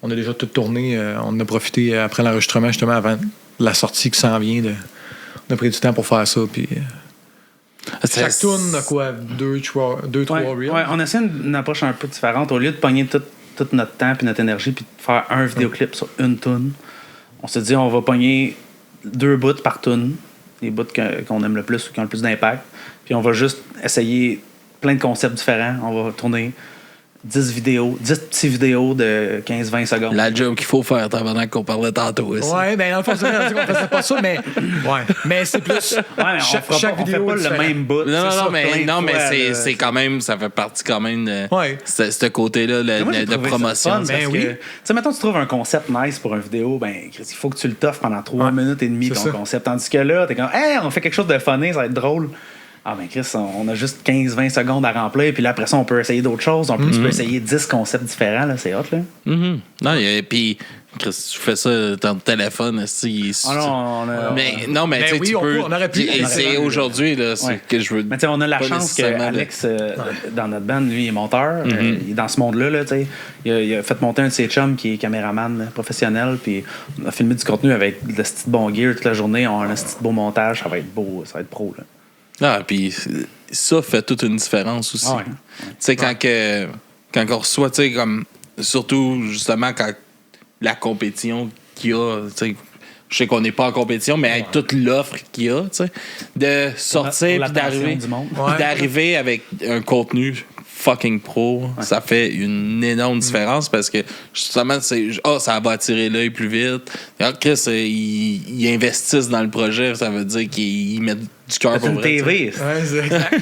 On a déjà tout tourné. On en a profité après l'enregistrement, justement, avant la sortie qui s'en vient. On a pris du temps pour faire ça. Puis, chaque tune a quoi? 2-3 reels? Ouais, on essaie une approche un peu différente. Au lieu de pogner tout notre temps et notre énergie puis de faire un vidéoclip sur une tune, on se dit on va pogner 2 bouts par tune, les bouts qu'on aime le plus ou qui ont le plus d'impact. Puis on va juste essayer plein de concepts différents. On va tourner 10 petits vidéos de 15-20 secondes. La job qu'il faut faire, pendant qu'on parlait tantôt aussi. Ouais, ben dans le fond, c'est vrai qu'on faisait pas ça, mais mais c'est plus. Ouais, chaque vidéo on fait pas le même bout. Non, mais c'est quand même, ça fait partie quand même de ce côté-là de promotion. Ben oui. Tu sais, mettons, tu trouves un concept nice pour une vidéo, ben il faut que tu le toffes pendant 3 minutes et demie ton concept. Tandis que là, t'es comme, hey, on fait quelque chose de funny, ça va être drôle. Ah ben Chris, on a juste 15-20 secondes à remplir, puis là après ça, on peut essayer d'autres choses. Tu peux essayer 10 concepts différents, là, c'est hot, là. Non, et puis, Chris, tu fais ça dans le téléphone, mais tu peux... on aurait pu. Et c'est aujourd'hui, là, que je veux... Mais tu sais, on a la chance qu'Alex, dans notre band, lui, il est monteur. Il est dans ce monde-là, là, tu sais. Il a fait monter un de ses chums qui est caméraman professionnel, puis on a filmé du contenu avec de ce petit bon gear toute la journée. On a un petit beau montage, ça va être beau, ça va être pro, là. Ah, puis ça fait toute une différence aussi. Tu sais, quand on reçoit, tu sais, comme... Surtout, justement, quand la compétition qu'il y a, tu sais... Je sais qu'on n'est pas en compétition, mais avec toute l'offre qu'il y a, tu sais, de sortir puis d'arriver avec un contenu fucking pro, ça fait une énorme différence parce que justement, ça va attirer l'œil plus vite. Alors, Chris, ils investissent dans le projet, ça veut dire qu'ils mettent du cœur C'est pour une vrai. TV. Ouais, c'est exact.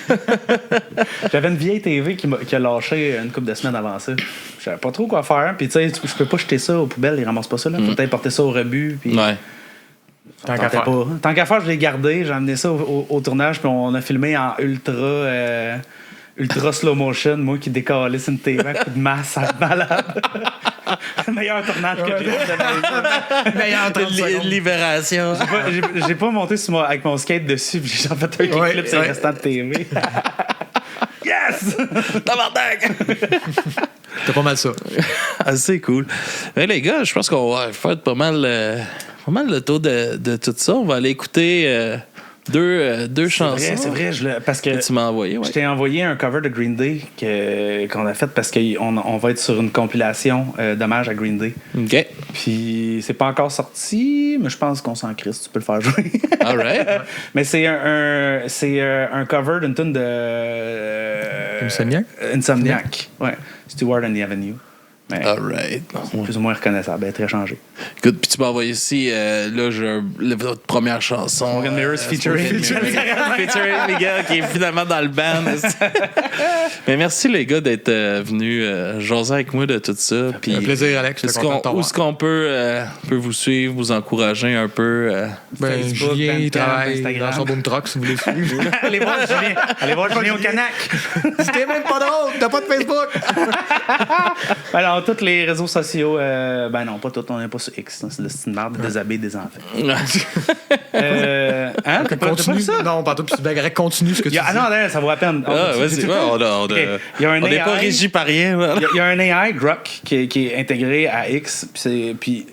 J'avais une vieille TV qui a lâché une couple de semaines avant ça. Je savais pas trop quoi faire. Puis tu sais, je peux pas jeter ça aux poubelles, ils ramassent pas ça. Là. Faut peut-être porter ça au rebut. Puis Ouais. Tant qu'à faire. pas. Tant qu'à faire, je l'ai gardé. J'ai amené ça au tournage. Puis on a filmé en ultra slow motion. Moi qui décalisse une TV à coup de masse, ça malade. Le meilleur tournage que j'ai fait de ma vie. Meilleur 30 secondes. Libération. J'ai pas monté avec mon skate dessus. Puis j'ai fait un kickflip sur le restant de TV. Yes! Tabarnak! T'as pas mal ça. Assez cool. Mais les gars, je pense qu'on va faire pas mal le tour de tout ça. On va aller écouter deux chansons. C'est vrai, parce que Que tu m'as envoyé. Ouais. je t'ai envoyé un cover de Green Day qu'on a fait parce qu'on va être sur une compilation d'hommage à Green Day. OK. Puis c'est pas encore sorti, mais je pense qu'on s'en crisse, tu peux le faire jouer. All right. Mais c'est un cover d'une tune de Insomniac? Insomniac. Ouais. Stewart and the Avenue. Mais All right. plus ou moins reconnaissable, elle est très changée. Écoute, puis tu m'as envoyé ici, là, votre première chanson. Morgan Mirrors featuring. Featuring Miguel, qui est finalement dans le band. Mais merci, les gars, d'être venus jaser avec moi de tout ça. Puis, Un plaisir, Alex. J'étais content de où t'avoir. est-ce qu'on peut vous suivre, vous encourager un peu? Ben, Facebook, Julien, il Bandcamp, travaille Instagram. dans son boom truck, si vous voulez suivre. Allez voir Julien. Allez voir Julien au Canac. C'était même pas drôle, t'as pas de Facebook. Alors, tous les réseaux sociaux, ben non, pas tous, on n'est pas sur X. Hein, c'est une marde de déshabiller des enfants. Hein? T'as pas Continue. vu ça? Non, pas toi, puis tu blaguerais. Continue ce que tu dis. Ah non, d'ailleurs, ça vaut la peine. Ah, vas-y. J'ai-tu Ouais, le temps? Il y a un on n'est pas AI. régi par rien. Voilà. Il y a un AI, Grok, qui est intégré à X. Puis,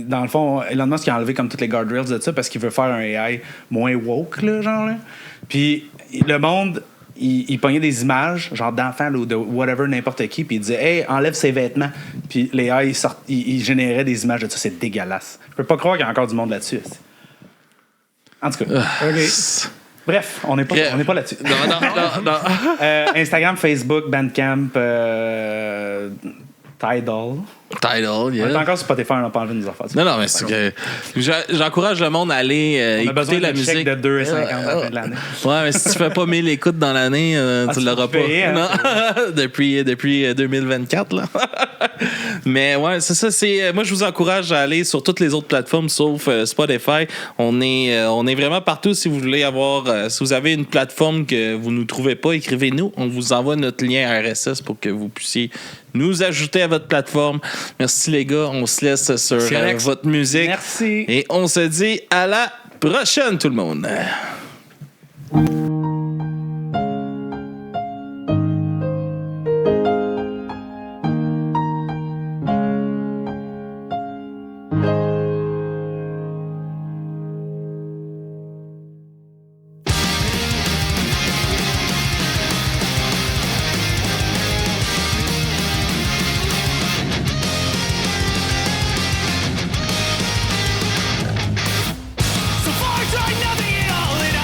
dans le fond, Elon Musk a enlevé comme toutes les guardrails de ça parce qu'il veut faire un AI moins woke, là, genre. Là. Puis, le monde, il pognait des images, genre d'enfants là, ou de whatever, n'importe qui, puis il disait « Hey, enlève ses vêtements. » Puis, les AI, il générait des images de ça. C'est dégueulasse. Je peux pas croire qu'il y a encore du monde là-dessus. En tout cas. Bref, on n'est pas là-dessus. Non. Instagram, Facebook, Bandcamp, Tidal. Tidal, On est yeah. encore sur Spotify, on n'a pas envie de nous en faire. Non, mais c'est que j'encourage le monde à aller On a besoin écouter la d'un chèque musique. de 2,50 à la fin de l'année. Ouais, mais si tu fais pas 1000 écoutes dans l'année, tu tu l'auras peux pas. payer, hein? Non. depuis 2024, là. Mais ouais, c'est ça. Moi, je vous encourage à aller sur toutes les autres plateformes sauf Spotify. On est vraiment partout. Si vous voulez si vous avez une plateforme que vous ne trouvez pas, écrivez-nous. On vous envoie notre lien RSS pour que vous puissiez nous ajouter à votre plateforme. Merci les gars. On se laisse sur votre musique. Merci. Et on se dit à la prochaine, tout le monde. So far, tried nothing at all, and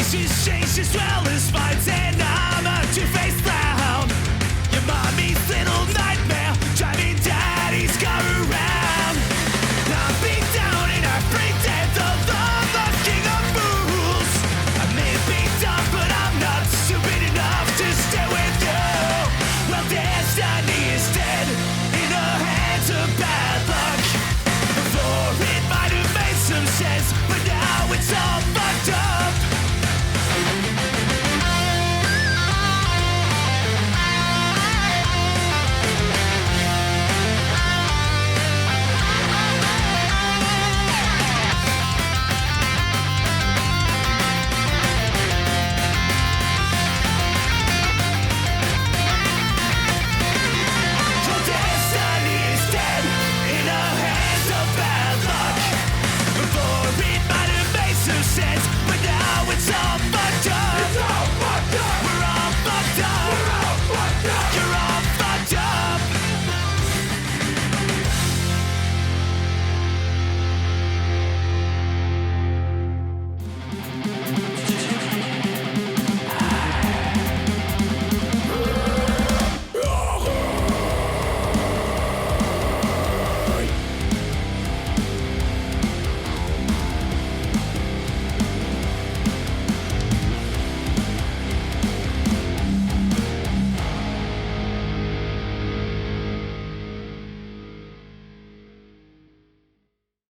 She's changed as well as fights, and I'm a two-faced